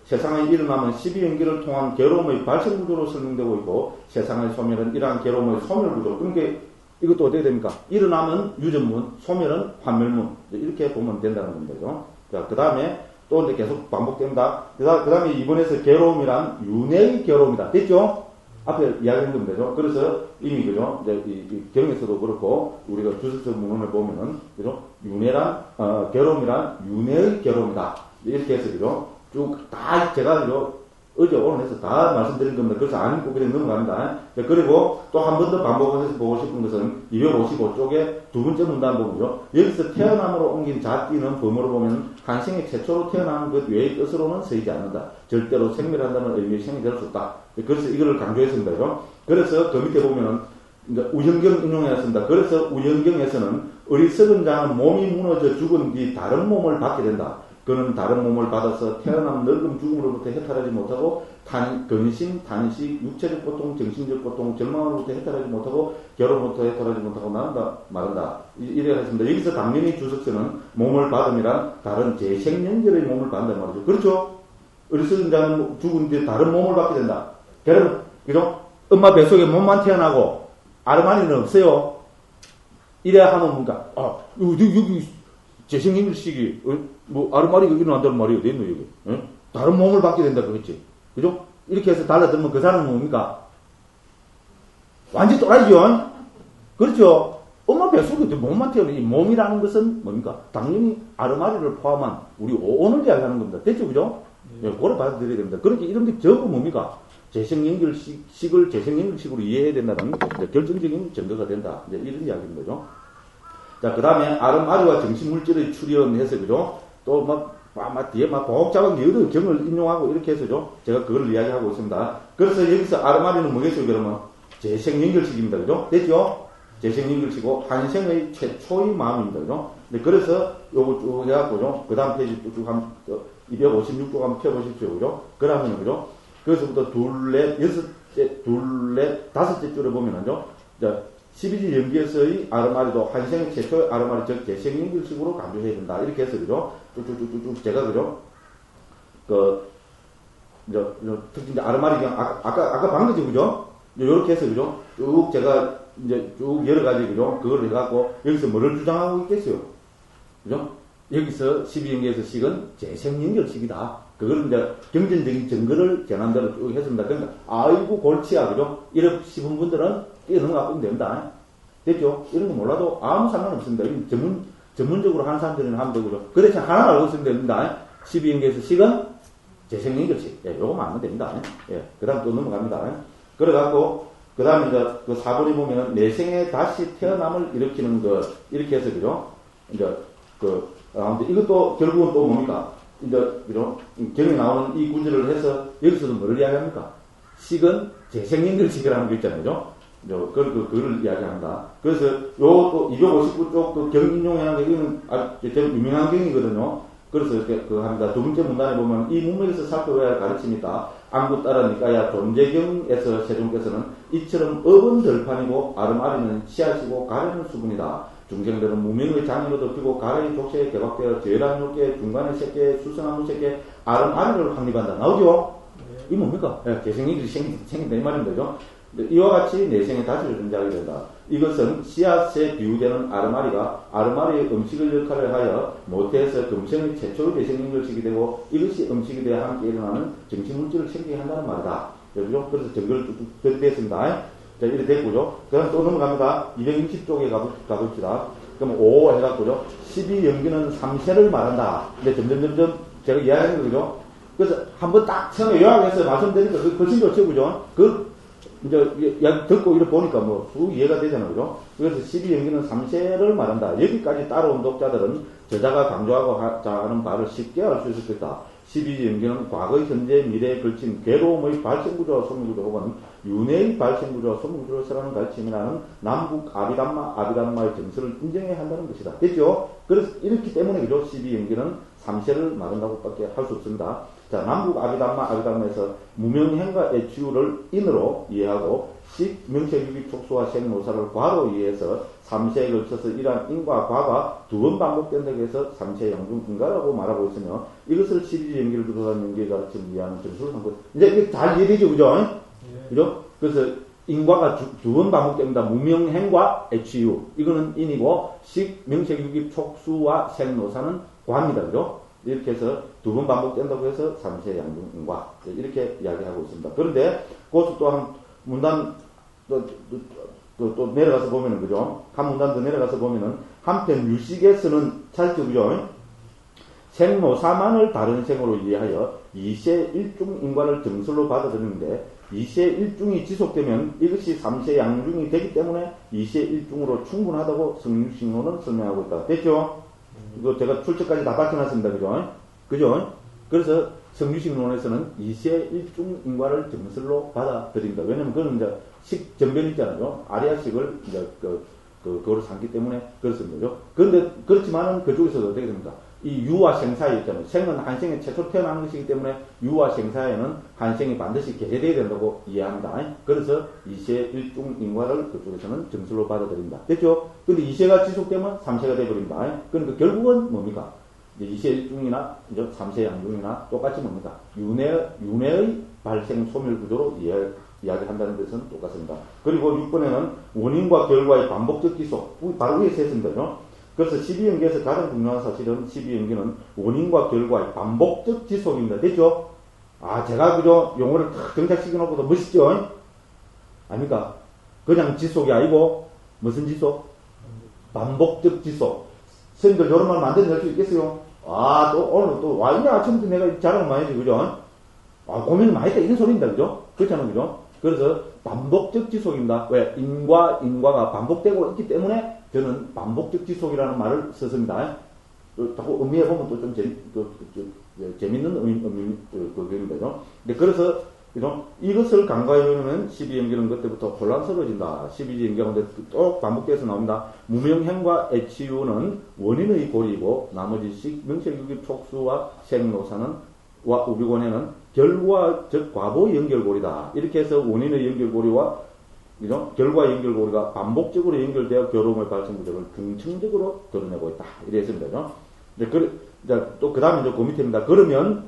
세상의 일어남은 12연기를 통한 괴로움의 발생 구조로 설명되고 있고, 세상의 소멸은 이러한 괴로움의 소멸 구조. 그러니까 이것도 어떻게 됩니까? 일어남은 유전문, 소멸은 환멸문. 이렇게 보면 된다는 겁니다. 그죠? 자, 그 다음에 또 이제 계속 반복됩니다. 그 다음에 이번에서 괴로움이란 윤회의 괴로움이다. 됐죠? 앞에 이야기한 겁니다. 그죠? 그래서 이미, 그죠? 이제 이 경에서도 그렇고, 우리가 주석적 문헌을 보면은, 그죠? 괴로움이란 윤회의 괴로움이다. 이렇게 해서, 그죠? 쭉 다 제가 그죠? 어제 오늘 해서 다 말씀드린 겁니다. 그래서 안 읽고 그냥 넘어갑니다. 그리고 또 한 번 더 반복해서 보고 싶은 것은 255쪽에 두 번째 문단 보면요. 여기서 태어남으로 옮긴 자띠는 범어로 보면 한생에 최초로 태어난 것 외의 뜻으로는 쓰이지 않는다. 절대로 생멸한다는 의미의 생이 될 수 없다. 그래서 이거를 강조했습니다. 그래서 그 밑에 보면은 우현경 인용해놨습니다. 그래서 우현경에서는 어리석은 자는 몸이 무너져 죽은 뒤 다른 몸을 받게 된다. 그는 다른 몸을 받아서 태어남 늙음 죽음으로부터 해탈하지 못하고 근심, 단식, 육체적 고통, 정신적 고통, 절망으로부터 해탈하지 못하고 결혼부터 해탈하지 못하고 말한다. 이래야 했습니다. 여기서 당연히 주석서는 몸을 받음이란 다른 재생연결의 몸을 받는단 말이죠. 그렇죠? 어리석은 자는 죽은 뒤에 다른 몸을 받게 된다. 여러분, 그죠? 엄마 뱃속에 몸만 태어나고 아르마니는 없어요. 이래야 하면 뭔가, 여기 재생연결식이, 아르마리가 일어난다는 말이 어디 있노, 여기? 예? 다른 몸을 받게 된다, 그랬지? 그죠? 이렇게 해서 달라들면 그 사람은 뭡니까? 완전 또라이죠? 그렇죠? 엄마 뱃속에 몸만 태어나, 이 몸이라는 것은 뭡니까? 당연히 아르마리를 포함한 우리 오온을 이야기하는 겁니다. 됐죠, 그죠? 예, 그걸 받아들여야 됩니다. 그렇게 이런 게 전부 뭡니까? 재생연결식을 재생연결식으로 이해해야 된다는 결정적인 증거가 된다. 이제 이런 이야기인 거죠. 자, 그 다음에 아르마리와 정신물질의 출현해서, 그죠? 또 뒤에 복잡한 여러 경을 인용하고 이렇게 해서죠. 제가 그걸 이야기하고 있습니다. 그래서 여기서 아르마리는 뭐겠어요, 그러면? 재생연결식입니다. 그죠? 됐죠? 재생연결식이고, 한생의 최초의 마음입니다. 그죠? 네, 그래서 요거 쭉 해갖고죠. 그 다음 페이지 쭉 한번, 256쪽 한번 펴보십시오. 그죠? 그러면, 그죠? 그래서부터 다섯째 줄에 보면은요. 12지 연기에서의 아르마리도 한생의 최초의 아르마리, 즉, 재생연결식으로 강조해야 된다. 이렇게 해서, 그죠? 쭉쭉쭉쭉, 제가, 그죠? 특히 아르마리 그냥, 아까 방금지, 그죠? 요렇게 해서, 그죠? 쭉 제가, 쭉 여러 가지, 그죠? 그걸 해갖고, 여기서 뭐를 주장하고 있겠어요? 그죠? 여기서 12연계에서 식은 재생연결식이다. 그걸 경전적인 증거를 전한대로 쭉 했습니다. 그러니까, 아이고, 골치야, 그죠? 이렇게 씹은 분들은 뛰어넘어가고 있면 됩니다. 됐죠? 이런 거 몰라도 아무 상관없습니다. 전문적으로 하는 사람들은 하면 되고요. 그 대신 하나 알고 있으면 됩니다. 12연계에서 식은 재생연결식. 예, 요거만 알면 됩니다. 예, 그 다음 또 넘어갑니다. 그래갖고, 그 다음에 이제 그 4번에 보면은 내생에 다시 태어남을 일으키는 것, 이렇게 해서, 그죠? 이제, 아무튼 이것도 결국은 또 뭡니까? 이제, 그죠? 경에 나오는 이 구절을 해서 여기서도 뭘 이야기합니까? 식은 재생연결식이라는 거 있잖아요. 그죠? 그걸 이야기한다. 그래서 또 259쪽 그 경인용이라는 게 이거는 아주 유명한 경이거든요. 그래서 합니다. 두 번째 문단에 보면 이 문맥에서 살펴봐야 할 가르침이 있다. 안구 따르니까야 존재경에서 세종께서는 이처럼 업은 들판이고 아름아리는 씨앗이고 가래는 수분이다. 중생들은 무명의 장애로 덮이고 가래의 족쇄에 개박되어 제란 욕계 중간의 새끼 수성나무 새끼 아름아리를 확립한다. 나오죠? 이 뭡니까? 개생이 생긴다 이 말입니다. 이와 같이 내생에 다시 존재하게 된다. 이것은 씨앗에 비유되는 아르마리의 음식을 역할을 하여 모태에서 금생의 최초의 대생명을시게 되고 이것이 음식에 대해 함께 일어나는 정신물질을 생기게 한다는 말이다. 그렇죠? 그래서 정글을 쭉 됐습니다. 자, 이렇게 됐고요. 그럼 또 넘어갑니다. 260쪽에 가봅시다. 그럼 5 해갖고요. 12연기는 3세를 말한다. 근데 점점 제가 이야기하는 거죠. 그래서 한번 딱 처음에 요약해서 말씀드리니까 그 훨씬 좋죠, 그죠? 이제 듣고 이렇게 보니까 쭉 이해가 되잖아요, 그죠? 그래서 12연기는 3세를 말한다. 여기까지 따라온 독자들은 저자가 강조하고자 하는 바를 쉽게 알 수 있을 것이다. 12연기는 과거, 현재, 미래에 걸친 괴로움의 발생구조와 소멸구조 혹은 윤회의 발생구조와 소멸구조를 설하는 가르침이라는 남북 아비담마의 정서를 인정해야 한다는 것이다. 됐죠? 그래서 이렇기 때문에 그죠? 12연기는 3세를 말한다고 밖에 할 수 없습니다. 자, 남북 아비담마에서 무명행과 애치유를 인으로 이해하고 식, 명색, 유기, 촉수와 생노사를 과로 이해해서 3세에 걸쳐서 이러한 인과 과가 두 번 반복된다고 해서 3세 양중 인과라고 말하고 있으며 이것을 12연기를 두고한 연기의 가르침을 이해하는 점수를 한 것. 이제 이게 잘 이해되죠, 그죠? 예. 그죠? 그래서 인과가 두 번 반복됩니다. 무명행과 애치유. 이거는 인이고 식, 명색, 유기, 촉수와 생노사는 과입니다. 그죠? 이렇게 해서 두 번 반복된다고 해서 3세 양중인과 이렇게 이야기하고 있습니다. 그런데 그것도 또 한 문단 또 내려가서 보면은 그죠? 한 문단 더 내려가서 보면은 한편 유식에서는 찰죠, 그죠? 생로사만을 다른 생으로 이해하여 2세 1중 인과를 정설로 받아들이는데 2세 1중이 지속되면 이것이 3세 양중이 되기 때문에 2세 1중으로 충분하다고 성유식론은 설명하고 있다. 됐죠? 이거 제가 출처까지 다 밝혀놨습니다. 그죠? 그죠? 그래서 성유식론에서는 2세 1중 인과를 정설로 받아들인다. 왜냐면 그건 이제 식 정변 있잖아요. 아리아식을 이제 그거로 삼기 때문에 그렇습니다. 그런데 그렇지만은 그쪽에서도 어떻게 됩니까? 이 유와 생 사이에 있잖아요. 생은 한 생에 최초 태어나는 것이기 때문에 유와 생 사이에는 한 생이 반드시 계제되어야 된다고 이해합니다. 그래서 2세 1중 인과를 그쪽에서는 정설로 받아들인다. 됐죠? 근데 2세가 지속되면 3세가 돼버린다. 그러니까 결국은 뭡니까? 2세 1중이나 3세 양중이나 똑같이 뭡니까? 윤회의 발생 소멸 구조로 이야기한다는 것은 똑같습니다. 그리고 6번에는 원인과 결과의 반복적 지속, 바로 위에서 했습니다. 그래서 12연기에서 가장 중요한 사실은 12연기는 원인과 결과의 반복적 지속입니다. 됐죠? 제가 그저 용어를 탁 정착시켜 놓고도 멋있죠? 아닙니까? 그냥 지속이 아니고 무슨 지속? 반복적 지속. 선생님들 이런 말 만들어낼 수 있겠어요? 또 오늘 또 있네. 아침부터 내가 자랑을 많이 해주고, 그죠? 고민을 많이 했다. 이런 소리입니다. 그죠? 그렇잖아요. 그죠? 그래서 반복적 지속입니다. 왜? 인과가 반복되고 있기 때문에 저는 반복적 지속이라는 말을 썼습니다. 자꾸 의미해보면 또 좀 재밌는 의미입니다. 그래서 이것을 간과해보면 12연기는 그때부터 혼란스러워진다. 12연기가 또 반복돼서 나옵니다. 무명행과 애치유는 원인의 고리이고 나머지 식, 명색유기, 촉수와 생노사는 와 우비권에는 결과 즉 과보의 연결고리다. 이렇게 해서 원인의 연결고리와 그죠? 결과 연결고리가 반복적으로 연결되어 괴로움의 발생 구조를 중층적으로 드러내고 있다. 이랬습니다. 또 그 다음에 그 밑에입니다. 그러면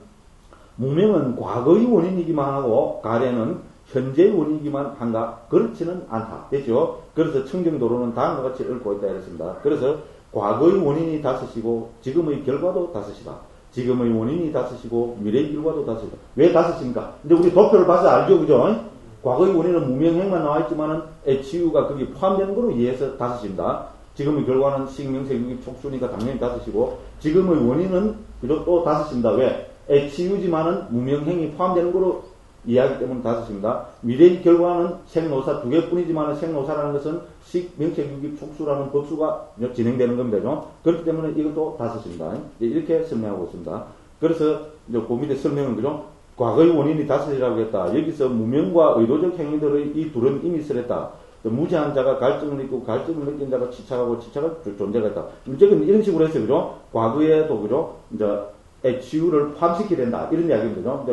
무명은 과거의 원인이기만 하고 가래는 현재의 원인이기만 한가? 그렇지는 않다. 됐죠? 그래서 청정도로는 다음과 같이 읊고 있다. 이랬습니다. 그래서 과거의 원인이 다섯이고 지금의 결과도 다섯이다. 지금의 원인이 다섯이고 미래의 결과도 다섯이다. 왜 다섯입니까? 근데 우리 도표를 봐서 알죠, 그죠? 과거의 원인은 무명행만 나와있지만은 애치유가 거기 포함되는 거로 이해해서 다섯입니다. 지금의 결과는 식명색, 유기, 촉수니까 당연히 다섯이고 지금의 원인은 그죠? 또 다섯입니다. 왜? 애치유지만은 무명행이 포함되는 거로 이해하기 때문에 다섯입니다. 미래의 결과는 생노사 두 개뿐이지만 생노사라는 것은 식명체유기 촉수라는 법수가 진행되는 겁니다. 그렇기 때문에 이것도 다섯입니다. 이렇게 설명하고 있습니다. 그래서 이제 그 밑에 설명은 그죠? 과거의 원인이 다섯이라고 했다. 여기서 무명과 의도적 행위들의 이 둘은 이미 설했다. 무지한 자가 갈증을 느끼고 갈증을 느낀 자가 치착하고 치착을 존재가 있다. 문제는 이런 식으로 했어요. 그죠? 과거에도 그죠? 이제 치유를 포함시켜야 된다. 이런 이야기입니다.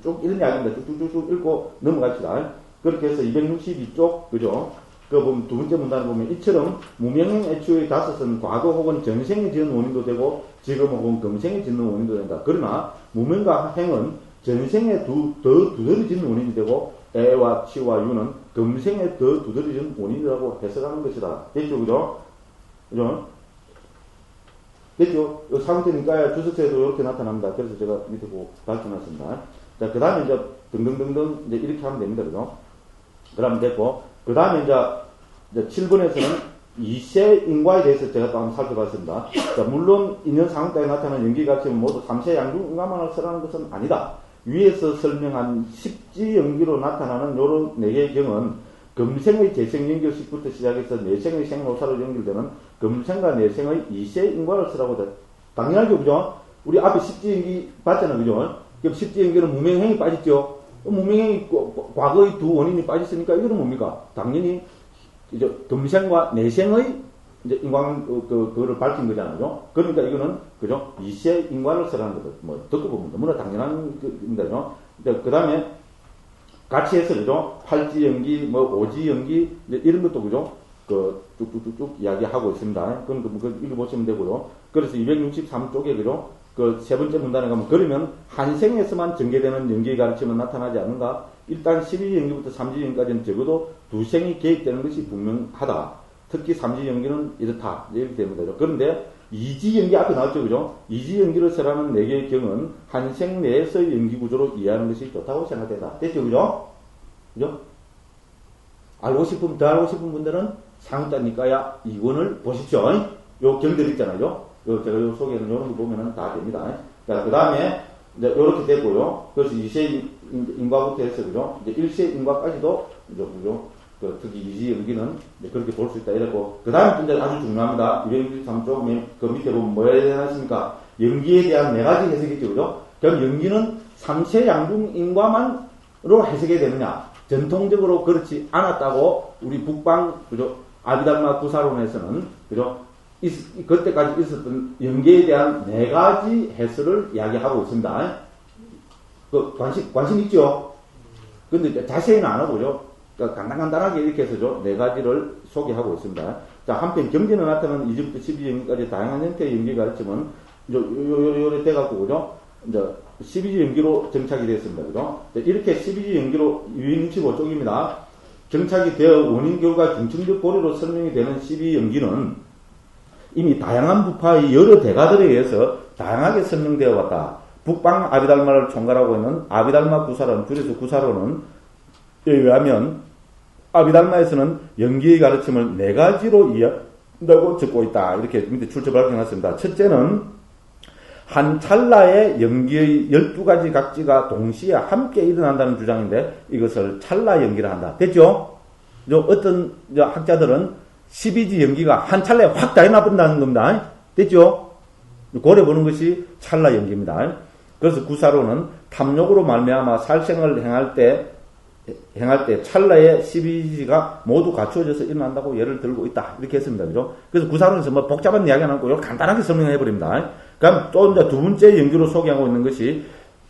쭉 이런 이야기입니다. 쭉쭉쭉 읽고 넘어갑시다. 그렇게 해서 262쪽, 그죠? 그 보면 두 번째 문단을 보면 이처럼 무명행 애추의 다섯은 과거 혹은 전생에 지은 원인도 되고 지금 혹은 금생에 짓는 원인도 된다. 그러나 무명과 행은 전생에 더 두드러 짓는 원인이 되고 애와 치와 유는 금생에 더 두드러 짓는 원인이라고 해석하는 것이다. 됐죠? 그죠? 그죠? 됐죠? 상태니까 주석서에도 이렇게 나타납니다. 그래서 제가 밑에 보고 밝혀놨습니다. 자, 그 다음에 이제 등등등등 이제 이렇게 하면 됩니다. 그죠? 그러면 됐고, 그 다음에 이제 7번에서는 이세 인과에 대해서 제가 또 한번 살펴봤습니다. 자, 물론 인연 상황따에 나타나는 연기가치는 모두 삼세 양중 인과만을 설하는 것은 아니다. 위에서 설명한 십지 연기로 나타나는 요런 네 개의 경은 금생의 재생 연결식부터 시작해서 내생의 생노사로 연결되는 금생과 내생의 이세 인과를 쓰라고 돼. 당연하죠, 그죠? 우리 앞에 십지 연기 봤잖아요, 그죠? 그럼 십지 연기는 무명행이 빠졌죠? 무명행이 과거의 두 원인이 빠졌으니까 이거는 뭡니까? 당연히 이제 금생과 내생의 이제 인광 그거를 밝힌 거잖아요. 그러니까 이거는 그죠? 이세 인과를 쓰라는 거죠. 뭐 듣고 보면 너무나 당연한 겁니다요. 그 다음에 같이 해서 그죠? 팔지 연기, 뭐 오지 연기 이런 것도 그죠? 그 쭉쭉쭉쭉 이야기하고 있습니다. 그건 그 읽어보시면 되고요. 그래서 263쪽에 그죠? 그 세 번째 문단에 가면 그러면 한 생에서만 전개되는 연기의 가르침은 나타나지 않는가? 일단 12연기부터 3지연기까지는 적어도 두 생이 개입되는 것이 분명하다. 특히 3지연기는 이렇다. 이렇게 됩니다. 그런데 2지연기 앞에 나왔죠. 그죠? 2지연기를 설하는 4개의 경은 한 생 내에서의 연기구조로 이해하는 것이 좋다고 생각된다. 됐죠? 그죠? 그죠? 알고 싶은, 더 알고 싶은 분들은 상따니까야 2권을 보십시오. 요 경들 있잖아요. 제가 요 속에는 요런 거 보면은 다 됩니다. 자, 그 다음에 이제 요렇게 됐고요. 그래서 2세 인과부터 해서 그죠? 이제 1세 인과까지도 그죠? 그 특히 이지 연기는 그렇게 볼 수 있다 이랬고, 그 다음에 이제 아주 중요합니다. 263쪽 그 밑에 보면 뭐야 되나십니까? 연기에 대한 4가지 해석이죠, 그죠? 그럼 연기는 3세 양중 인과만으로 해석이 되느냐? 전통적으로 그렇지 않았다고 우리 북방 그죠? 아비달마 구사론에서는 그죠? 그때까지 있었던 연기에 대한 4가지 해설을 이야기하고 있습니다. 그 관심 있죠? 근데 자세히는 안 하고요. 그러니까 간단하게 이렇게 해서죠. 4가지를 소개하고 있습니다. 자, 한편 경전에 나타나는 2부터 12연기까지 다양한 형태의 연기 가르침은 요래 돼갖고 그죠? 이제 12지 연기로 정착이 됐습니다. 그죠? 이렇게 12지 연기로 265쪽입니다. 정착이 되어 원인 결과 중층적 고리로 설명이 되는 12연기는 이미 다양한 부파의 여러 대가들에 의해서 다양하게 설명되어 왔다. 북방 아비달마를 총괄하고 있는 아비달마 구사론, 줄여서 구사론은 의하면 아비달마에서는 연기의 가르침을 4가지로 이해한다고 적고 있다. 이렇게 밑에 출처 밝혀놨습니다. 첫째는 한 찰나의 연기의 12가지 각지가 동시에 함께 일어난다는 주장인데 이것을 찰나 연기라 한다. 됐죠? 어떤 학자들은 12지 연기가 한 찰나에 확 다 일어나버린다는 겁니다. 됐죠? 고려 보는 것이 찰나 연기입니다. 그래서 구사로는 탐욕으로 말미암아 살생을 행할 때 찰나에 12지가 모두 갖추어져서 일어난다고 예를 들고 있다. 이렇게 했습니다. 그죠? 그래서 구사론에서 뭐 복잡한 이야기 안 하고 간단하게 설명해 버립니다. 그럼 또 이제 두 번째 연기로 소개하고 있는 것이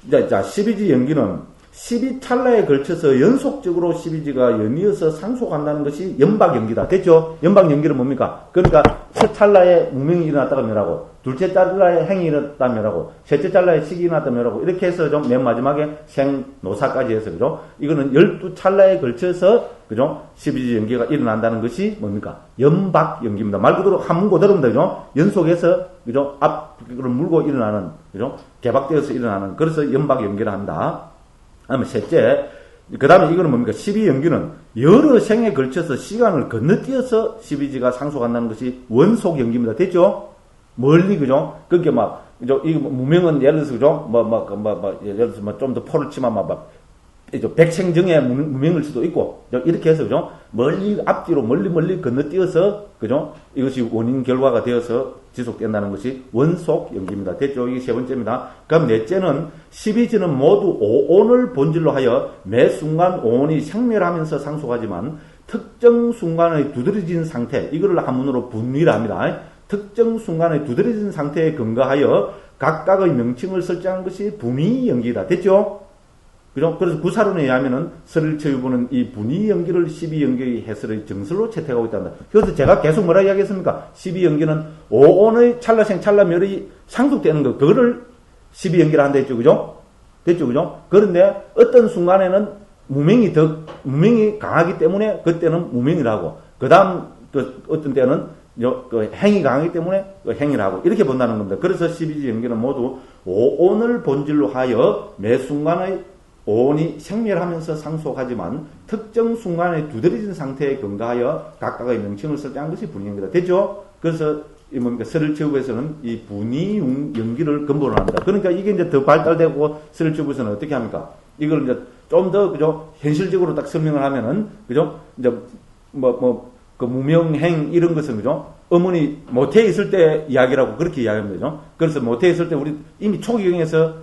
이제 12지 연기는 12찰나에 걸쳐서 연속적으로 12지가 연이어서 상속한다는 것이 연박연기다. 됐죠? 연박연기는 뭡니까? 그러니까 첫 찰나에 무명이 일어났다가 멸하고, 둘째 찰나에 행이 일어났다 멸하고, 셋째 찰나에 식이 일어났다 멸하고, 이렇게 해서 좀 맨 마지막에 생노사까지 해서, 그죠? 이거는 12찰나에 걸쳐서, 그죠? 12지 연기가 일어난다는 것이 뭡니까? 연박연기입니다. 말 그대로 한 문고 들으면 되죠? 연속해서, 그죠? 앞을 물고 일어나는, 그죠? 개박되어서 일어나는, 그래서 연박연기를 한다. 다음에 셋째, 그 다음에 이거는 뭡니까? 12연기는 여러 생에 걸쳐서 시간을 건너뛰어서 12지가 상속한다는 것이 원속연기입니다. 됐죠? 멀리, 그죠? 그게 막, 그죠? 이거 무명은 예를 들어서, 그죠? 예를 들어서 좀 더 포를 치면 백생정의 무명일 수도 있고, 이렇게 해서, 그죠? 멀리, 앞뒤로 멀리 건너뛰어서, 그죠? 이것이 원인 결과가 되어서 지속된다는 것이 원속 연기입니다. 됐죠? 이게 세 번째입니다. 그럼 넷째는 12지는 모두 오온을 본질로 하여 매 순간 오온이 생멸하면서 상속하지만 특정 순간의 두드러진 상태, 이거를 한문으로 분위라 합니다. 특정 순간의 두드러진 상태에 근거하여 각각의 명칭을 설정한 것이 분위 연기다. 됐죠? 그죠? 그래서 구사론에 의하면은 설일체유부는 이 분위연기를 12연기의 해설의 정설로 채택하고 있답니다. 그래서 제가 계속 뭐라 이야기했습니까? 12연기는 오온의 찰나생 찰나멸이 상속되는 거, 그거를 12연기를 한다 했죠. 그죠? 됐죠. 그죠? 그런데 어떤 순간에는 무명이 강하기 때문에 그때는 무명이라고, 그 다음 어떤 때는 행이 강하기 때문에 행이라고, 이렇게 본다는 겁니다. 그래서 12연기는 모두 오온을 본질로 하여 매 순간의 오온이 생멸하면서 상속하지만 특정 순간에 두드러진 상태에 근거하여 각각의 명칭을 설정한 것이 분위입니다. 됐죠? 그래서 이 뭡니까? 설일체육에서는 이 분위 연기를 근본으로 합니다. 그러니까 이게 이제 더 발달되고 설일체육에서는 어떻게 합니까? 이걸 이제 좀 더, 그죠? 현실적으로 딱 설명을 하면은, 그죠? 이제 그 무명행 이런 것은, 그죠? 어머니 모태에 있을 때 이야기라고 그렇게 이야기하면 되죠. 그래서 모태에 있을 때 우리 이미 초기경에서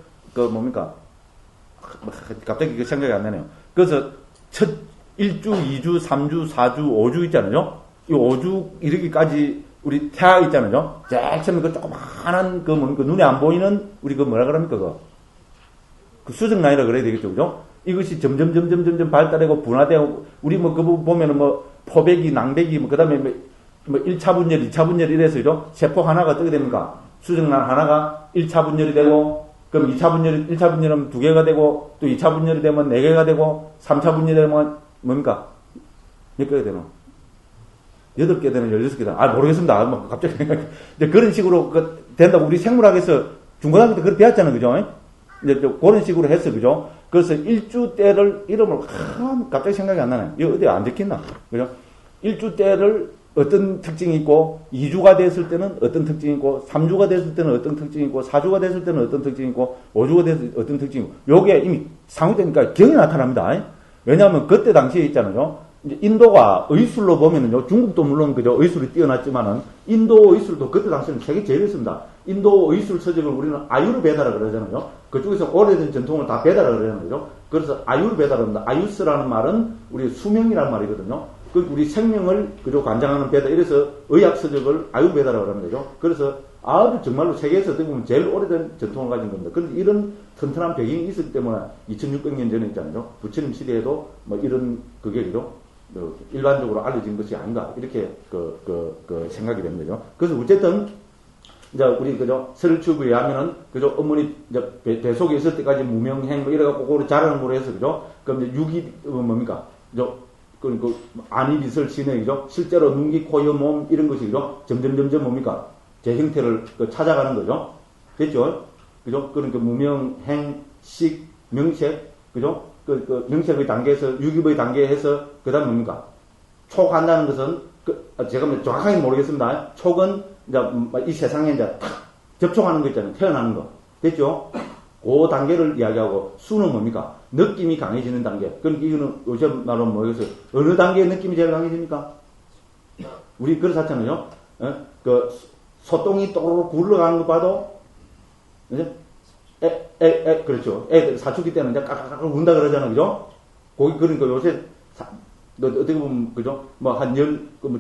갑자기 그 생각이 안 나네요. 그래서 첫 1주, 2주, 3주, 4주, 5주 있잖아요. 이 5주 이르기까지 우리 태아 있잖아요. 제일 처음에 그 조그마한 그 눈에 안 보이는 우리 그 뭐라 그럽니까? 그 수정란이라 그래야 되겠죠. 그죠? 이것이 점점 발달하고 분화되고, 우리 그 보면은 포배기, 낭배기, 그 다음에 1차 분열, 2차 분열 이래서, 그죠? 세포 하나가 어떻게 됩니까? 수정란 하나가 1차 분열이 되고, 그럼 1차 분열은 2개가 되고, 또 2차 분열이 되면 4개가 되고, 3차 분열이 되면 뭡니까? 몇 개가 되나? 8개 되나, 16개 되나? 모르겠습니다. 갑자기. 이제 그런 식으로 된다고 우리 생물학에서 중고등학교 때 그걸 배웠잖아요. 그죠? 이제 그런 식으로 했어. 그죠? 그래서 1주 때를 이름을, 갑자기 생각이 안 나네. 이거 어디 안 적혔나? 그죠? 1주 때를 어떤 특징이 있고, 2주가 됐을 때는 어떤 특징이 있고, 3주가 됐을 때는 어떤 특징이 있고, 4주가 됐을 때는 어떤 특징이 있고, 5주가 됐을 때 어떤 특징이 있고, 요게 이미 상호되니까 경이 나타납니다. 왜냐하면 그때 당시에 있잖아요. 이제 인도가 의술로 보면은요, 중국도 물론 그저 의술이 뛰어났지만은, 인도 의술도 그때 당시에는 세계 제일이었습니다. 인도 의술 서적을 우리는 아유르베다라 그러잖아요. 그쪽에서 오래된 전통을 다 베다라 그러잖아요. 그래서 아유르베다랍니다. 아유스라는 말은 우리 수명이라는 말이거든요. 우리 생명을 그저 관장하는 베다, 이래서 의학 서적을 아유베다라고 하는 거죠. 그래서 아주 정말로 세계에서 어떻게 보면 제일 오래된 전통을 가진 겁니다. 그런데 이런 튼튼한 배경이 있었기 때문에 2600년 전에 있잖아요. 부처님 시대에도 이런 그게 그죠? 일반적으로 알려진 것이 아닌가, 이렇게 생각이 되는 거죠. 그래서 어쨌든 이제 우리 그죠? 설일추구에 의하면은 그죠? 어머니 이제 배 속에 있을 때까지 무명행 이래갖고 그걸 자라는 거로 해서 그죠? 그럼 이제 육이 뭡니까? 안이비설 진행이죠. 실제로 눈기, 코, 혀, 몸 이런 것이죠. 점점 뭡니까? 제 형태를 찾아가는 거죠. 됐죠? 그죠? 그러니까 무명, 행, 식, 명색, 그죠? 명색의 단계에서 유기의 단계에서 그다음 뭡니까? 촉한다는 것은 제가 정확하게 모르겠습니다. 촉은 이제 이 세상에 이제 탁 접촉하는 거 있잖아요. 태어나는 거. 됐죠? 그 단계를 이야기하고, 수는 뭡니까? 느낌이 강해지는 단계. 그러니까 이거는 요즘 말로 뭐겠어요? 어느 단계의 느낌이 제일 강해집니까? 우리 그렇잖아요. 소똥이 또르르 굴러가는 거 봐도, 그렇죠. 애들 사춘기 때는 이제 까까까 운다 그러잖아요. 그죠? 그러니까 요새, 어떻게 보면, 그죠?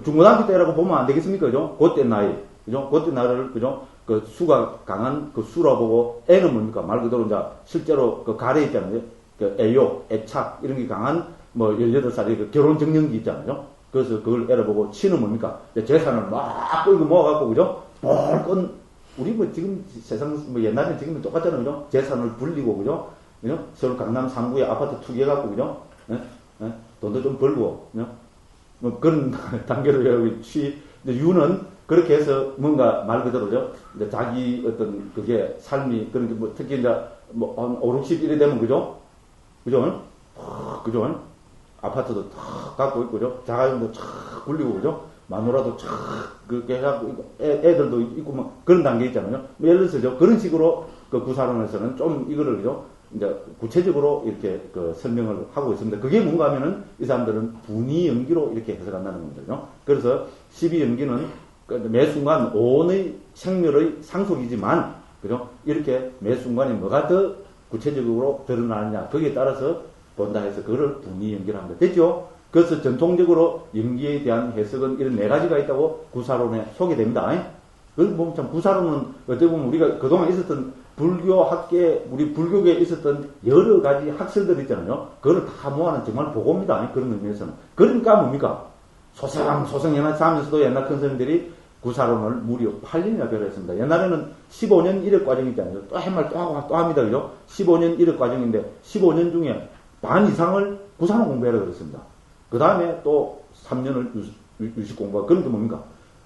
중고등학교 때라고 보면 안 되겠습니까? 그죠? 그때 나이. 그죠? 그때 나이를, 그죠? 수가 강한 수라 보고, 애는 뭡니까? 말 그대로 이제 실제로 가래 있잖아요. 애욕, 애착, 이런 게 강한 18살의 결혼 정년기 있잖아요. 그래서 그걸 애를 보고, 치는 뭡니까? 재산을 막 끌고 모아갖고, 그죠? 벌건, 우리 지금 세상, 옛날에 지금은 똑같잖아요. 그죠? 재산을 불리고, 그죠? 그죠? 서울 강남 3구에 아파트 투기해갖고, 그죠? 돈도 좀 벌고, 그죠? 그런 단계로 유는 그렇게 해서 뭔가 말 그대로죠. 이제 자기 어떤 그게 삶이, 그러니까 특히 이제 한 5, 60일이 되면, 그죠? 그죠? 그죠? 아파트도 탁 갖고 있고, 그죠? 자가용도 탁 굴리고, 그죠? 마누라도 탁 그렇게 해갖고, 애들도 있고, 그런 단계 있잖아요. 예를 들어서 그런 식으로 구사론에서는 좀 이거를, 그죠? 이제 구체적으로 이렇게 그 설명을 하고 있습니다. 그게 뭔가 하면은 이 사람들은 분위연기로 이렇게 해석한다는 겁니다. 그래서 12연기는 매 순간 온의 생멸의 상속이지만, 그죠? 이렇게 매 순간에 뭐가 더 구체적으로 드러나느냐, 거기에 따라서 본다 해서 그거를 분위연기를 합니다. 됐죠? 그래서 전통적으로 연기에 대한 해석은 이런 네 가지가 있다고 구사론에 소개됩니다. 그걸 보면 참 구사론은 어떻게 보면 우리가 그동안 있었던 불교 학계, 우리 불교계에 있었던 여러 가지 학설들 있잖아요. 그걸 다 모아놓은 정말 보고입니다. 그런 의미에서는. 그러니까 뭡니까? 소생연합 하면서도 옛날 큰 스님들이 구사론을 무려 8년이나 배웠습니다. 옛날에는 15년 이력 과정이 있잖아요. 또 해말 또 하고 또 합니다. 그죠? 15년 이력 과정인데 15년 중에 반 이상을 구사론 공부하라 그랬습니다. 그 다음에 또 3년을 유식 공부하고, 그런 게 뭡니까?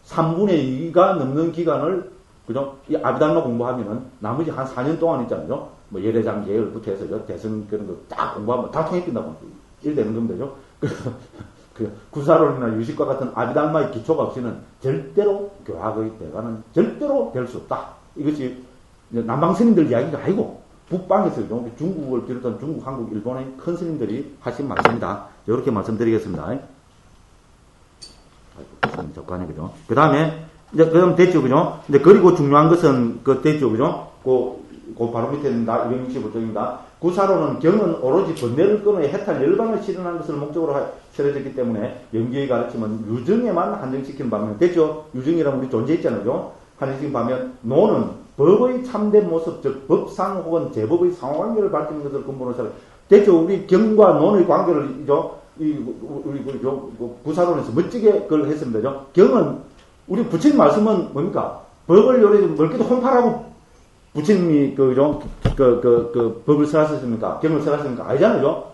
3분의 2가 넘는 기간을, 그죠? 이 아비달마 공부하면은 나머지 한 4년 동안 있잖아요. 뭐 예례장 예열부터 해서 대승 그런 거 딱 공부하면 다 통합된다고. 이래 되는 겁니다. 그죠? 그래서 그 구사론이나 유식과 같은 아비달마의 기초가 없이는 절대로 교학의 대가는 절대로 될 수 없다. 이것이 남방 스님들 이야기가 아니고 북방에서 중국을 비롯한 중국, 한국, 일본의 큰 스님들이 하신 말씀입니다. 이렇게 말씀드리겠습니다. 적관이 그죠? 그 다음에 이제 그다음 됐죠, 그죠? 근데 그리고 중요한 것은 그 됐죠, 그죠? 그 바로 밑에는 265쪽입니다. 구사로는 경은 오로지 번뇌를 끊어 해탈 열방을 실현하는 것을 목적으로 세워졌기 때문에 연기의 가르침은 유정에만 한정시키는 반면, 됐죠? 유정이라면 우리 존재 있잖아요. 한정시키는 반면 노는 법의 참된 모습, 즉 법상 혹은 제법의 상호관계를 밝히는 것을 근본으로 살아. 됐죠? 우리 경과 논의 관계를 우리 구사론에서 멋지게 그걸 했습니다. 경은 우리 부처님 말씀은 뭡니까? 법을 요래 멀기도 혼파라고 부처님이 그 법을 설하셨습니까? 경을 설하셨습니까? 아니잖아요.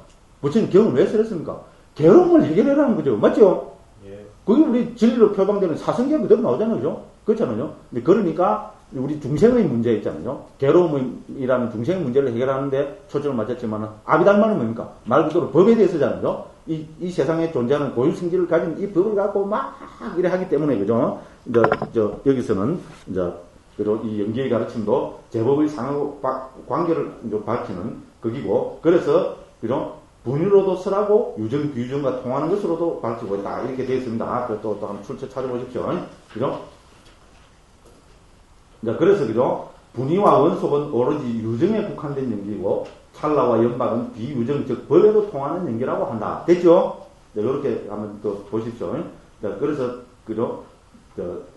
부처님 경을 왜 설했습니까? 괴로움을 해결하라는 거죠. 맞죠? 예. 그게 우리 진리로 표방되는 사성경 그대로 나오잖아요. 그죠? 그렇잖아요. 그러니까 우리 중생의 문제 있잖아요. 괴로움이라는 중생의 문제를 해결하는데 초점을 맞췄지만 아비달마는 뭡니까? 말 그대로 법에 대해서잖아요. 이 세상에 존재하는 고유성질을 가진 이 법을 갖고 막 이래 하기 때문에, 그죠? 여기서는 그리고 이 연기의 가르침도 제법의 상호 관계를 밝히는 거기고, 그래서 그죠? 분유로도 설하고 유정 비유정과 통하는 것으로도 밝히고 있다. 이렇게 되어 있습니다. 또 한번 출처 찾아보십시오. 그죠? 그래서 그죠? 분위와 원속은 오로지 유정에 국한된 연기이고 찰나와 연박은 비유정, 즉 법에도 통하는 연기라고 한다. 됐죠? 이렇게 한번 또 보십시오. 그래서 그죠?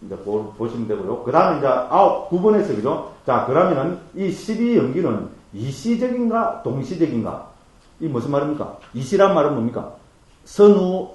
이제 보시면 되고요. 그 다음에 이제 9번에서 그죠? 자, 그러면은 이 12연기는 이시적인가 동시적인가? 이 무슨 말입니까? 이시란 말은 뭡니까? 선후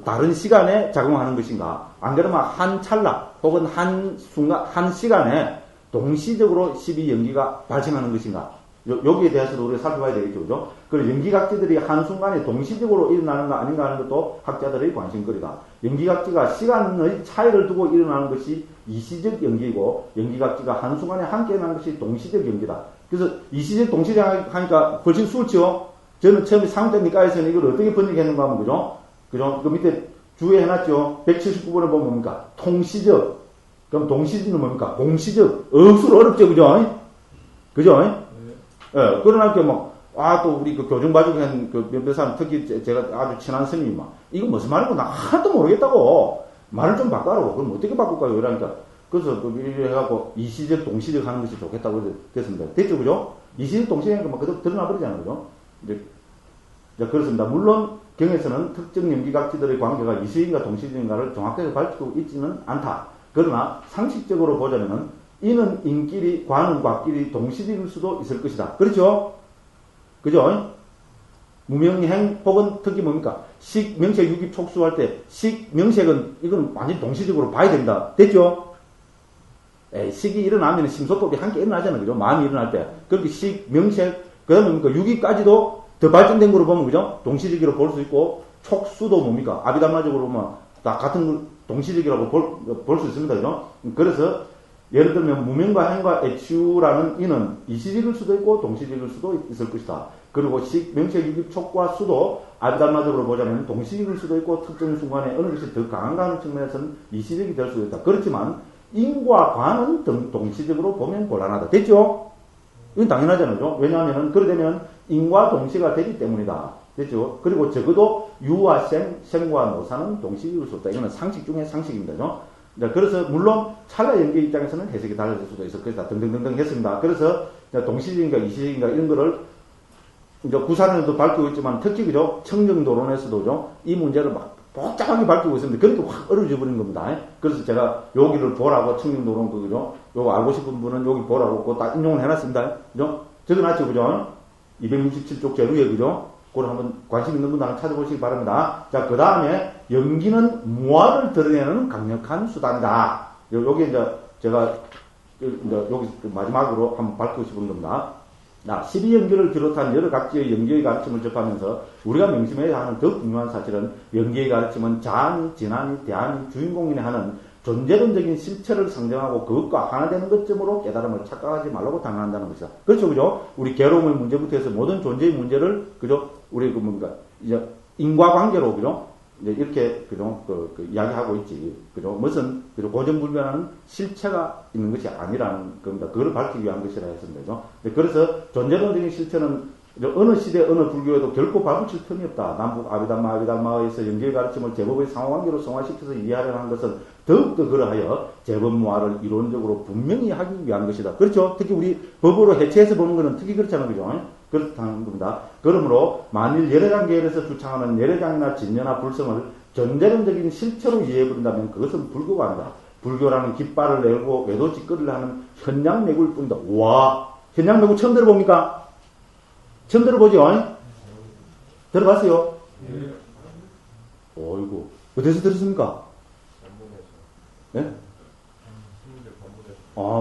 다른 시간에 작용하는 것인가? 안 그러면 한 찰나 혹은 한 순간 한 시간에 동시적으로 12연기가 발생하는 것인가? 여기에 대해서도 우리가 살펴봐야 되겠죠, 그죠? 그리고 연기각지들이 한순간에 동시적으로 일어나는가 아닌가 하는 것도 학자들의 관심거리다. 연기각지가 시간의 차이를 두고 일어나는 것이 이시적 연기이고, 연기각지가 한순간에 함께 일어나는 것이 동시적 연기다. 그래서 이시적, 동시적 하니까 훨씬 수월치요? 저는 처음에 상대니까에서는 이걸 어떻게 번역했는가 하면, 그죠? 그죠? 그 밑에 주에 해놨죠? 179번에 보면 뭡니까? 통시적. 그럼 동시적은 뭡니까? 공시적. 억수로 어렵죠, 그죠? 그죠? 예, 그러나 또 우리 그 교정 봐주고 한 몇몇 사람, 특히 제가 아주 친한 스님이 이거 무슨 말이고 나 하나도 모르겠다고. 말을 좀 바꿔라고. 그럼 어떻게 바꿀까요? 이러니까. 그래서 이래 해갖고 이시적, 동시적 하는 것이 좋겠다고 됐습니다. 됐죠, 그죠? 이시적, 동시적 하니까 그대로 드러나 버리잖아요, 그죠? 이제 그렇습니다. 물론 경에서는 특정 연기각지들의 관계가 이시적인가 동시적인가를 정확하게 밝히고 있지는 않다. 그러나 상식적으로 보자면은 이는 인끼리, 관은 곽끼리 동시적일 수도 있을 것이다. 그렇죠? 그죠? 무명행 혹은 특히 뭡니까? 식, 명색, 유깁, 촉수할 때 식, 명색은 이건 완전히 동시적으로 봐야 된다. 됐죠? 식이 일어나면 심소법이 함께 일어나잖아요. 그죠? 마음이 일어날 때. 그렇게 식, 명색, 그 다음에 뭡니까? 유깁까지도 더 발전된 거로 보면, 그죠? 동시적으로 볼 수 있고, 촉수도 뭡니까? 아비담마적으로 보면 다 같은 걸 동시적이라고 볼 수 있습니다. 그죠? 그래서 예를 들면 무명과 행과 애추라는 이는 이시적일 수도 있고 동시적일 수도 있을 것이다. 그리고 식, 명색, 유깁, 촉과 수도 아비달마적으로 보자면 동시적일 수도 있고 특정 순간에 어느 것이 더 강한가 하는 측면에서는 이시적이 될 수도 있다. 그렇지만 인과 관은 동시적으로 보면 곤란하다. 됐죠? 이건 당연하잖아요. 왜냐하면 그러되면 인과 동시가 되기 때문이다. 됐죠? 그리고 적어도 유와 생과 노사는 동시 이룰 수 없다. 이거는 상식 중에 상식입니다. 그래서 물론 찰나 연계 입장에서는 해석이 달라질 수도 있어. 그래서 등등등등 했습니다. 그래서 동시적인가 이시적인가 이런 거를 이제 구산에도 밝히고 있지만 특히 그죠 청정도론에서도죠 이 문제를 막 복잡하게 밝히고 있습니다. 그러니까 확 어려워져 버린 겁니다. 그래서 제가 여기를 보라고 청정도론 그죠 요거 알고 싶은 분은 여기 보라고 그거 딱 인용을 해놨습니다. 그죠? 적어놨죠, 그죠? 267쪽 제루에 그죠? 그걸 한번 관심 있는 분들 한번 찾아보시기 바랍니다. 자, 그 다음에 연기는 무아를 드러내는 강력한 수단이다. 요게 이제 제가 여기 마지막으로 한번 밝히고 싶은 겁니다. 12연기를 비롯한 여러 각지의 연기의 가르침을 접하면서 우리가 명심해야 하는 더 중요한 사실은 연기의 가르침은 자아니, 진아니, 대안이, 주인공이니 하는 존재론적인 실체를 상정하고 그것과 하나 되는 것점으로 깨달음을 착각하지 말라고 당한다는 것이다. 그렇죠, 그죠? 우리 괴로움의 문제부터 해서 모든 존재의 문제를, 그죠? 우리 이제 인과관계로, 그죠? 이제 이렇게, 그죠? 이야기하고 있지. 그죠? 무슨, 그죠? 고정불변하는 실체가 있는 것이 아니라는 겁니다. 그걸 밝히기 위한 것이라 했습니다. 그죠? 그래서 존재론적인 실체는 어느 시대, 어느 불교에도 결코 바붙일 틈이 없다. 남북 아비달마에서 연계의 가르침을 제법의 상호관계로 성화시켜서 이해하려는 한 것은 더욱더 그러하여 제법무화를 이론적으로 분명히 하기 위한 것이다. 그렇죠? 특히 우리 법으로 해체해서 보는 것은 특히 그렇잖아요. 그죠? 그렇다는 겁니다. 그러므로 만일 열애장계에서 주창하는 열애장이나 진여나 불성을 존재론적인 실체로 이해해버린다면 그것은 불교가 아니다. 불교라는 깃발을 내고 외도직거리를 하는 현양매구일 뿐이다. 와, 현양매구 처음 들어봅니까? 처음 들어보죠? 들어봤어요? 네. 어이구, 어디서 들었습니까? 네?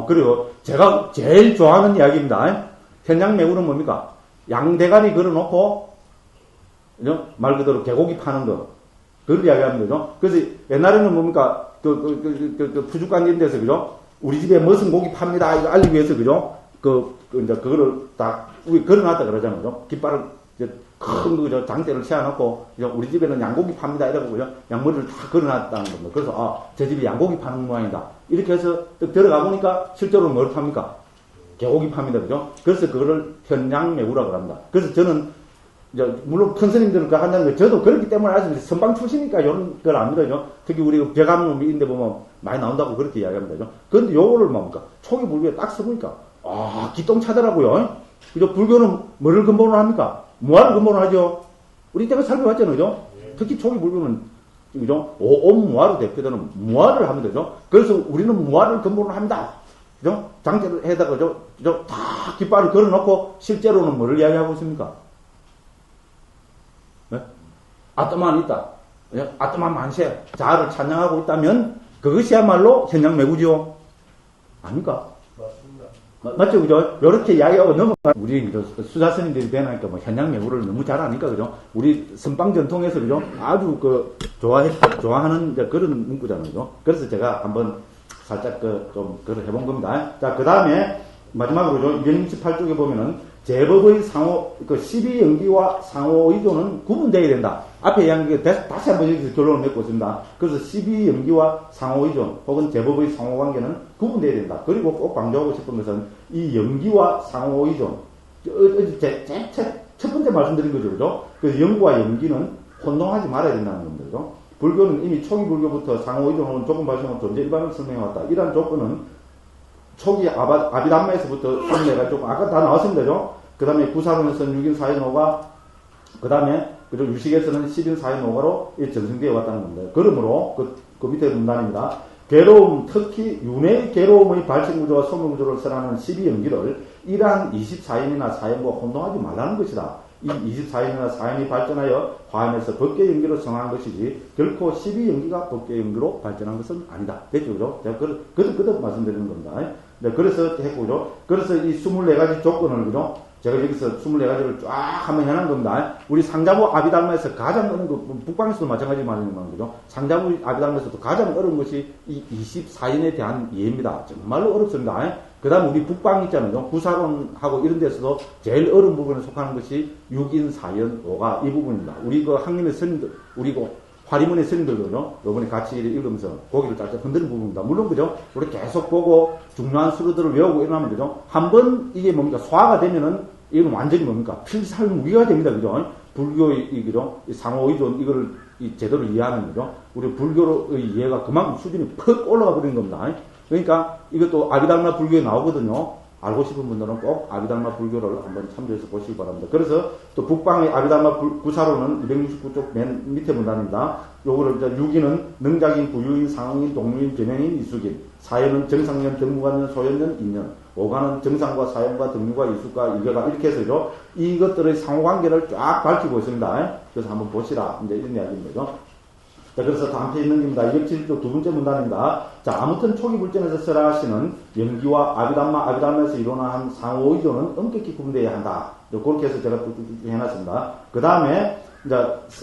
그래요. 제가 제일 좋아하는 이야기입니다. 현양매구는 뭡니까? 양대가리 걸어놓고, 말 그대로 개고기 파는 거. 그걸 이야기하는 거죠. 그래서 옛날에는 뭡니까? 푸죽관계 데서, 그죠? 우리 집에 무슨 고기 팝니다. 이거 알리기 위해서, 그죠? 이제 그거를 딱 위에 걸어놨다 그러잖아요. 깃발을 큰 거 장대를 세워놓고 우리 집에는 양고기 팝니다 이러고 그죠? 양머리를 다 걸어놨다는 겁니다. 그래서 제 집이 양고기 파는 모양이다. 이렇게 해서 딱 들어가 보니까 실제로 뭘 팝니까? 개고기 팝니다, 그죠? 그래서 그거를 현양매구라고 합니다. 그래서 저는 이제 물론 큰 스님들은 그거 한다는 거 저도 그렇기 때문에 아직 선방 출신이니까 이런 걸 압니다, 그죠? 특히 우리 벽암놈인데 보면 많이 나온다고 그렇게 이야기합니다, 그죠? 그런데 요거를 뭡니까? 초기 불교에 딱 써보니까 기똥차더라고요. 그죠? 불교는 뭐를 근본으로 합니까? 무아를 근본으로 하죠. 우리 때가 살펴봤잖아요, 그죠? 특히 초기 불교는, 그죠? 오옴무아로 대표되는 무아를 하면 되죠. 그래서 우리는 무아를 근본으로 합니다. 그죠? 장제를 해다가, 그죠? 다 깃발을 걸어놓고, 실제로는 뭐를 이야기하고 있습니까? 네? 아트만 있다. 아트만 만세. 자아를 찬양하고 있다면, 그것이야말로 현양매구죠. 아닙니까? 맞죠, 그죠? 요렇게 이야기하고 넘어가. 우리, 수자스님들이 되나니까 현양매구를 너무 잘 아니까, 그죠? 우리 선방 전통에서, 그죠? 아주 좋아하는 그런 문구잖아요, 그죠? 그래서 제가 한번 살짝 좀 그걸 해본 겁니다. 자, 그 다음에, 마지막으로, 268쪽에 보면은, 제법의 12연기와 상호의존은 구분되어야 된다. 앞에 이야기한 게 다시 한번 여기서 결론을 맺고 있습니다. 그래서 12연기와 상호의존 혹은 제법의 상호관계는 구분되어야 된다. 그리고 꼭 강조하고 싶은 것은 이 연기와 상호의존, 첫 번째 말씀드린 거죠, 그죠? 그래서 연구와 연기는 혼동하지 말아야 된다는 겁니다, 그죠? 불교는 이미 초기 불교부터 상호의존 혹은 조건 발생한 존재 일반을 설명해왔다. 이러한 조건은 초기 아비담마에서부터 설명해가 조금 아까 다 나왔습니다, 그죠? 그 다음에 구사론에서는 6인 4인 5가, 그 다음에 그리고 유식에서는 10인 4인 5가로 정승되어 왔다는 겁니다. 그러므로 그 밑에 문단입니다. 괴로움, 특히 윤회의 괴로움의 발생구조와 소멸구조를 설하는 12연기를 이러한 24인이나 4인과 혼동하지 말라는 것이다. 이 24인이나 4인이 발전하여 화엄에서 법계 연기로 성한 것이지 결코 12연기가 법계 연기로 발전한 것은 아니다. 됐죠, 그죠? 제가 그것 말씀드리는 겁니다. 네, 그래서 했고, 그죠? 그래서 이 24가지 조건을, 그죠? 제가 여기서 24가지를 쫙 한번 해놓은 겁니다. 우리 상자부 아비달마에서 가장 어려운 거, 북방에서도 마찬가지 말입니다. 그죠? 상자부 아비달마에서도 가장 어려운 것이 이 24인에 대한 이해입니다. 정말로 어렵습니다. 그 다음 우리 북방 있잖아요. 구사론하고 이런 데서도 제일 어려운 부분에 속하는 것이 6인, 4연, 5가 이 부분입니다. 우리 그 학림의 스님들, 우리 그 파리문의 스님들도요, 요번에 같이 읽으면서 고기를 살짝 흔드는 부분입니다. 물론, 그죠? 우리 계속 보고 중요한 수로들을 외우고 일어나면, 그죠? 한번 이게 뭡니까? 소화가 되면은, 이건 완전히 뭡니까? 필살무기가 됩니다. 그죠? 불교의, 그죠? 이 상호의존, 이거를 제대로 이해하는 거죠. 우리 불교의 이해가 그만큼 수준이 퍽 올라가 버리는 겁니다. 그러니까 이것도 아비달마 불교에 나오거든요. 알고 싶은 분들은 꼭 아비달마 불교를 한번 참조해서 보시기 바랍니다. 그래서 또 북방의 아비달마 구사로는 269쪽 맨 밑에 문단입니다. 요거를 이제 6인은 능작인, 부유인, 상인, 동유인, 변형인, 이수긴, 4연은 정상년, 정무관년, 소연년, 인년, 5가는 정상과 사연과 등류과 이수과 이교가 이렇게 해서죠. 이것들의 상호관계를 쫙 밝히고 있습니다. 그래서 한번 보시라. 이제 이런 이야기입니다. 자, 그래서 다음 페이지 넘깁니다. 270쪽 두 번째 문단입니다. 자, 아무튼 초기 불전에서 설하시는 연기와 아비달마에서 일어난 상호의존은 엄격히 구분되어야 한다. 그렇게 해서 제가 뚝뚝뚝 해놨습니다. 그 다음에, 이제,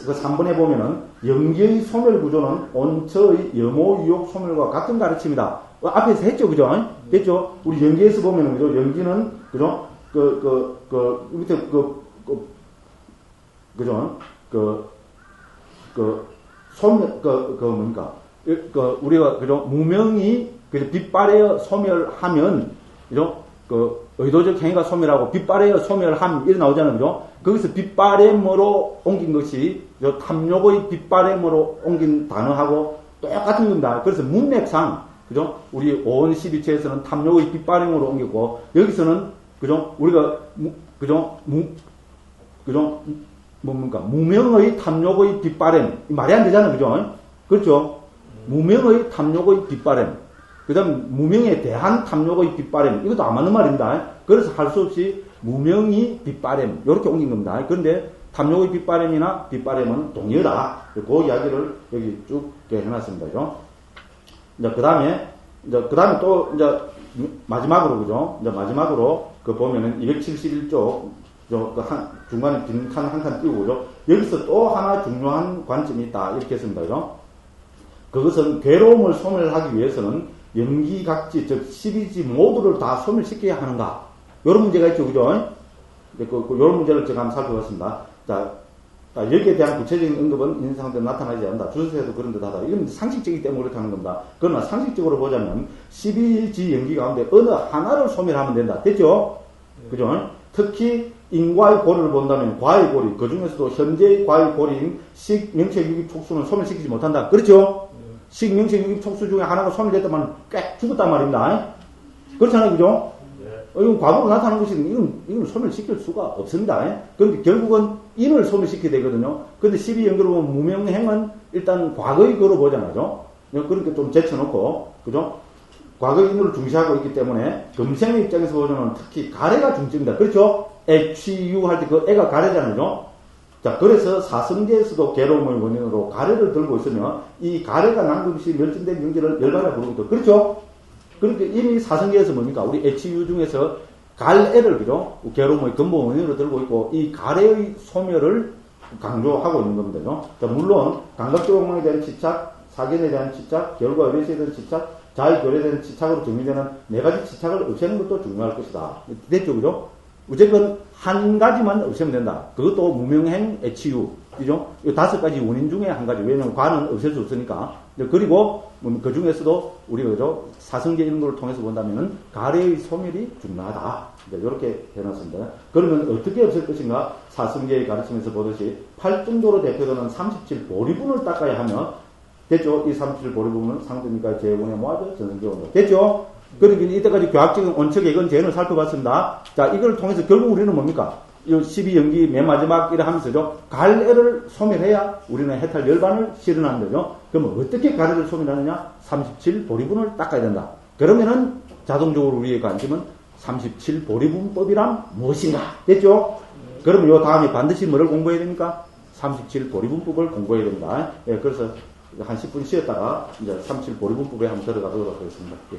그 3번에 보면은, 연기의 소멸 구조는 온처의 염호, 유욕, 소멸과 같은 가르침이다. 앞에서 했죠, 그죠? 됐죠? 우리 연기에서 보면은, 그죠? 연기는, 그죠? 밑에, 그죠? 뭡니까? 우리가, 그죠? 무명이, 그죠? 빗발에 소멸하면, 그죠? 의도적 행위가 소멸하고, 빗발에 소멸함, 이렇게 나오잖아요. 그죠? 거기서 빗바램으로 옮긴 것이, 탐욕의 빗바램으로 옮긴 단어하고 똑같은 겁니다. 그래서 문맥상, 그죠? 우리 오원 12체에서는 탐욕의 빗바램으로 옮겼고, 여기서는, 그죠? 우리가, 뭡니까? 무명의 탐욕의 빗바램. 말이 안 되잖아요. 그죠? 그렇죠? 무명의 탐욕의 빗바램. 그 다음, 무명에 대한 탐욕의 빗바램. 이것도 안 맞는 말입니다. 그래서 할 수 없이 무명이 빗바램. 이렇게 옮긴 겁니다. 그런데 탐욕의 빗바램이나 빗바램은 동일하다. 그 이야기를 여기 쭉 해놨습니다. 그죠? 이제 그 다음에 또, 이제, 마지막으로, 그죠? 이제 마지막으로, 보면은 271쪽, 중간에 빈칸 한 칸 띄우고, 그죠? 여기서 또 하나 중요한 관점이 있다. 이렇게 했습니다. 그죠? 그것은 괴로움을 소멸하기 위해서는 연기각지, 즉, 12지 모두를 다 소멸시켜야 하는가? 요런 문제가 있죠. 그죠? 요런 문제를 제가 한번 살펴봤습니다. 자, 여기에 대한 구체적인 언급은 인상도 나타나지 않는다. 주소에도 그런 듯 하다. 이건 상식적이기 때문에 그렇게 하는 겁니다. 그러나 상식적으로 보자면 12지 연기 가운데 어느 하나를 소멸하면 된다. 됐죠? 그죠? 특히 인과의 고리를 본다면 과의 고리, 그 중에서도 현재의 과의 고리인 식, 명체, 유기, 촉수는 소멸시키지 못한다. 그렇죠? 식, 명체, 유기, 촉수 중에 하나가 소멸됐다면 꽤 죽었단 말입니다. 그렇잖아요. 그죠? 이건 과거로 나타나는 것이, 이건 소멸시킬 수가 없습니다. 그런데 결국은 인을 소멸시켜야 되거든요. 근데 12연결로 보면 무명행은 일단 과거의 거로 보잖아요. 그러니까 좀 제쳐놓고, 그죠? 과거의 인을 중시하고 있기 때문에, 금생의 입장에서 보자면 특히 가래가 중점이다. 그렇죠? HU 할 때 그 애가 가래잖아요. 자, 그래서 사성제에서도 괴로움의 원인으로 가래를 들고 있으면, 이 가래가 남김없이 멸진된 경제를 열가라 부르고 있다. 그렇죠? 그러니까 이미 사성계에서 뭡니까? 우리 HU 중에서 갈애를, 그죠? 괴로움의 근본 원인으로 들고 있고, 이 가래의 소멸을 강조하고 있는 겁니다. 자, 물론, 감각적 욕망에 대한 집착, 사견에 대한 집착, 결과 의뢰시에 대한 집착, 자의 결에 대한 집착으로 정리되는 네 가지 집착을 없애는 것도 중요할 것이다. 됐죠? 그죠? 어쨌든, 한 가지만 없애면 된다. 그것도 무명행 HU. 그죠? 이 5가지 원인 중에 한 가지. 왜냐면 과는 없앨 수 없으니까. 그리고 그 중에서도 우리가 그죠? 사성제 이런 걸 통해서 본다면은 가래의 소멸이 중요하다. 이렇게 해놨습니다. 그러면 어떻게 없앨 것인가? 사성제의 가르침에서 보듯이 8등도로 대표되는 37 보리분을 닦아야 하며, 됐죠? 이 37 보리분은 상대니까 재원에 모아져 전성제 온다. 됐죠? 그러니까 이때까지 교학적인 원칙의 이건 재현을 살펴봤습니다. 자, 이걸 통해서 결국 우리는 뭡니까? 이 12연기 맨 마지막 이래 하면서죠. 갈애를 소멸해야 우리는 해탈 열반을 실현하는 거죠. 그러면 어떻게 갈애를 소멸하느냐? 37 보리분을 닦아야 된다. 그러면은 자동적으로 우리의 관심은 37 보리분법이란 무엇인가? 됐죠? 그러면 요 다음에 반드시 뭐를 공부해야 됩니까? 37 보리분법을 공부해야 됩니다. 예, 그래서 한 10분 쉬었다가 이제 37 보리분법에 한번 들어가도록 하겠습니다. 예.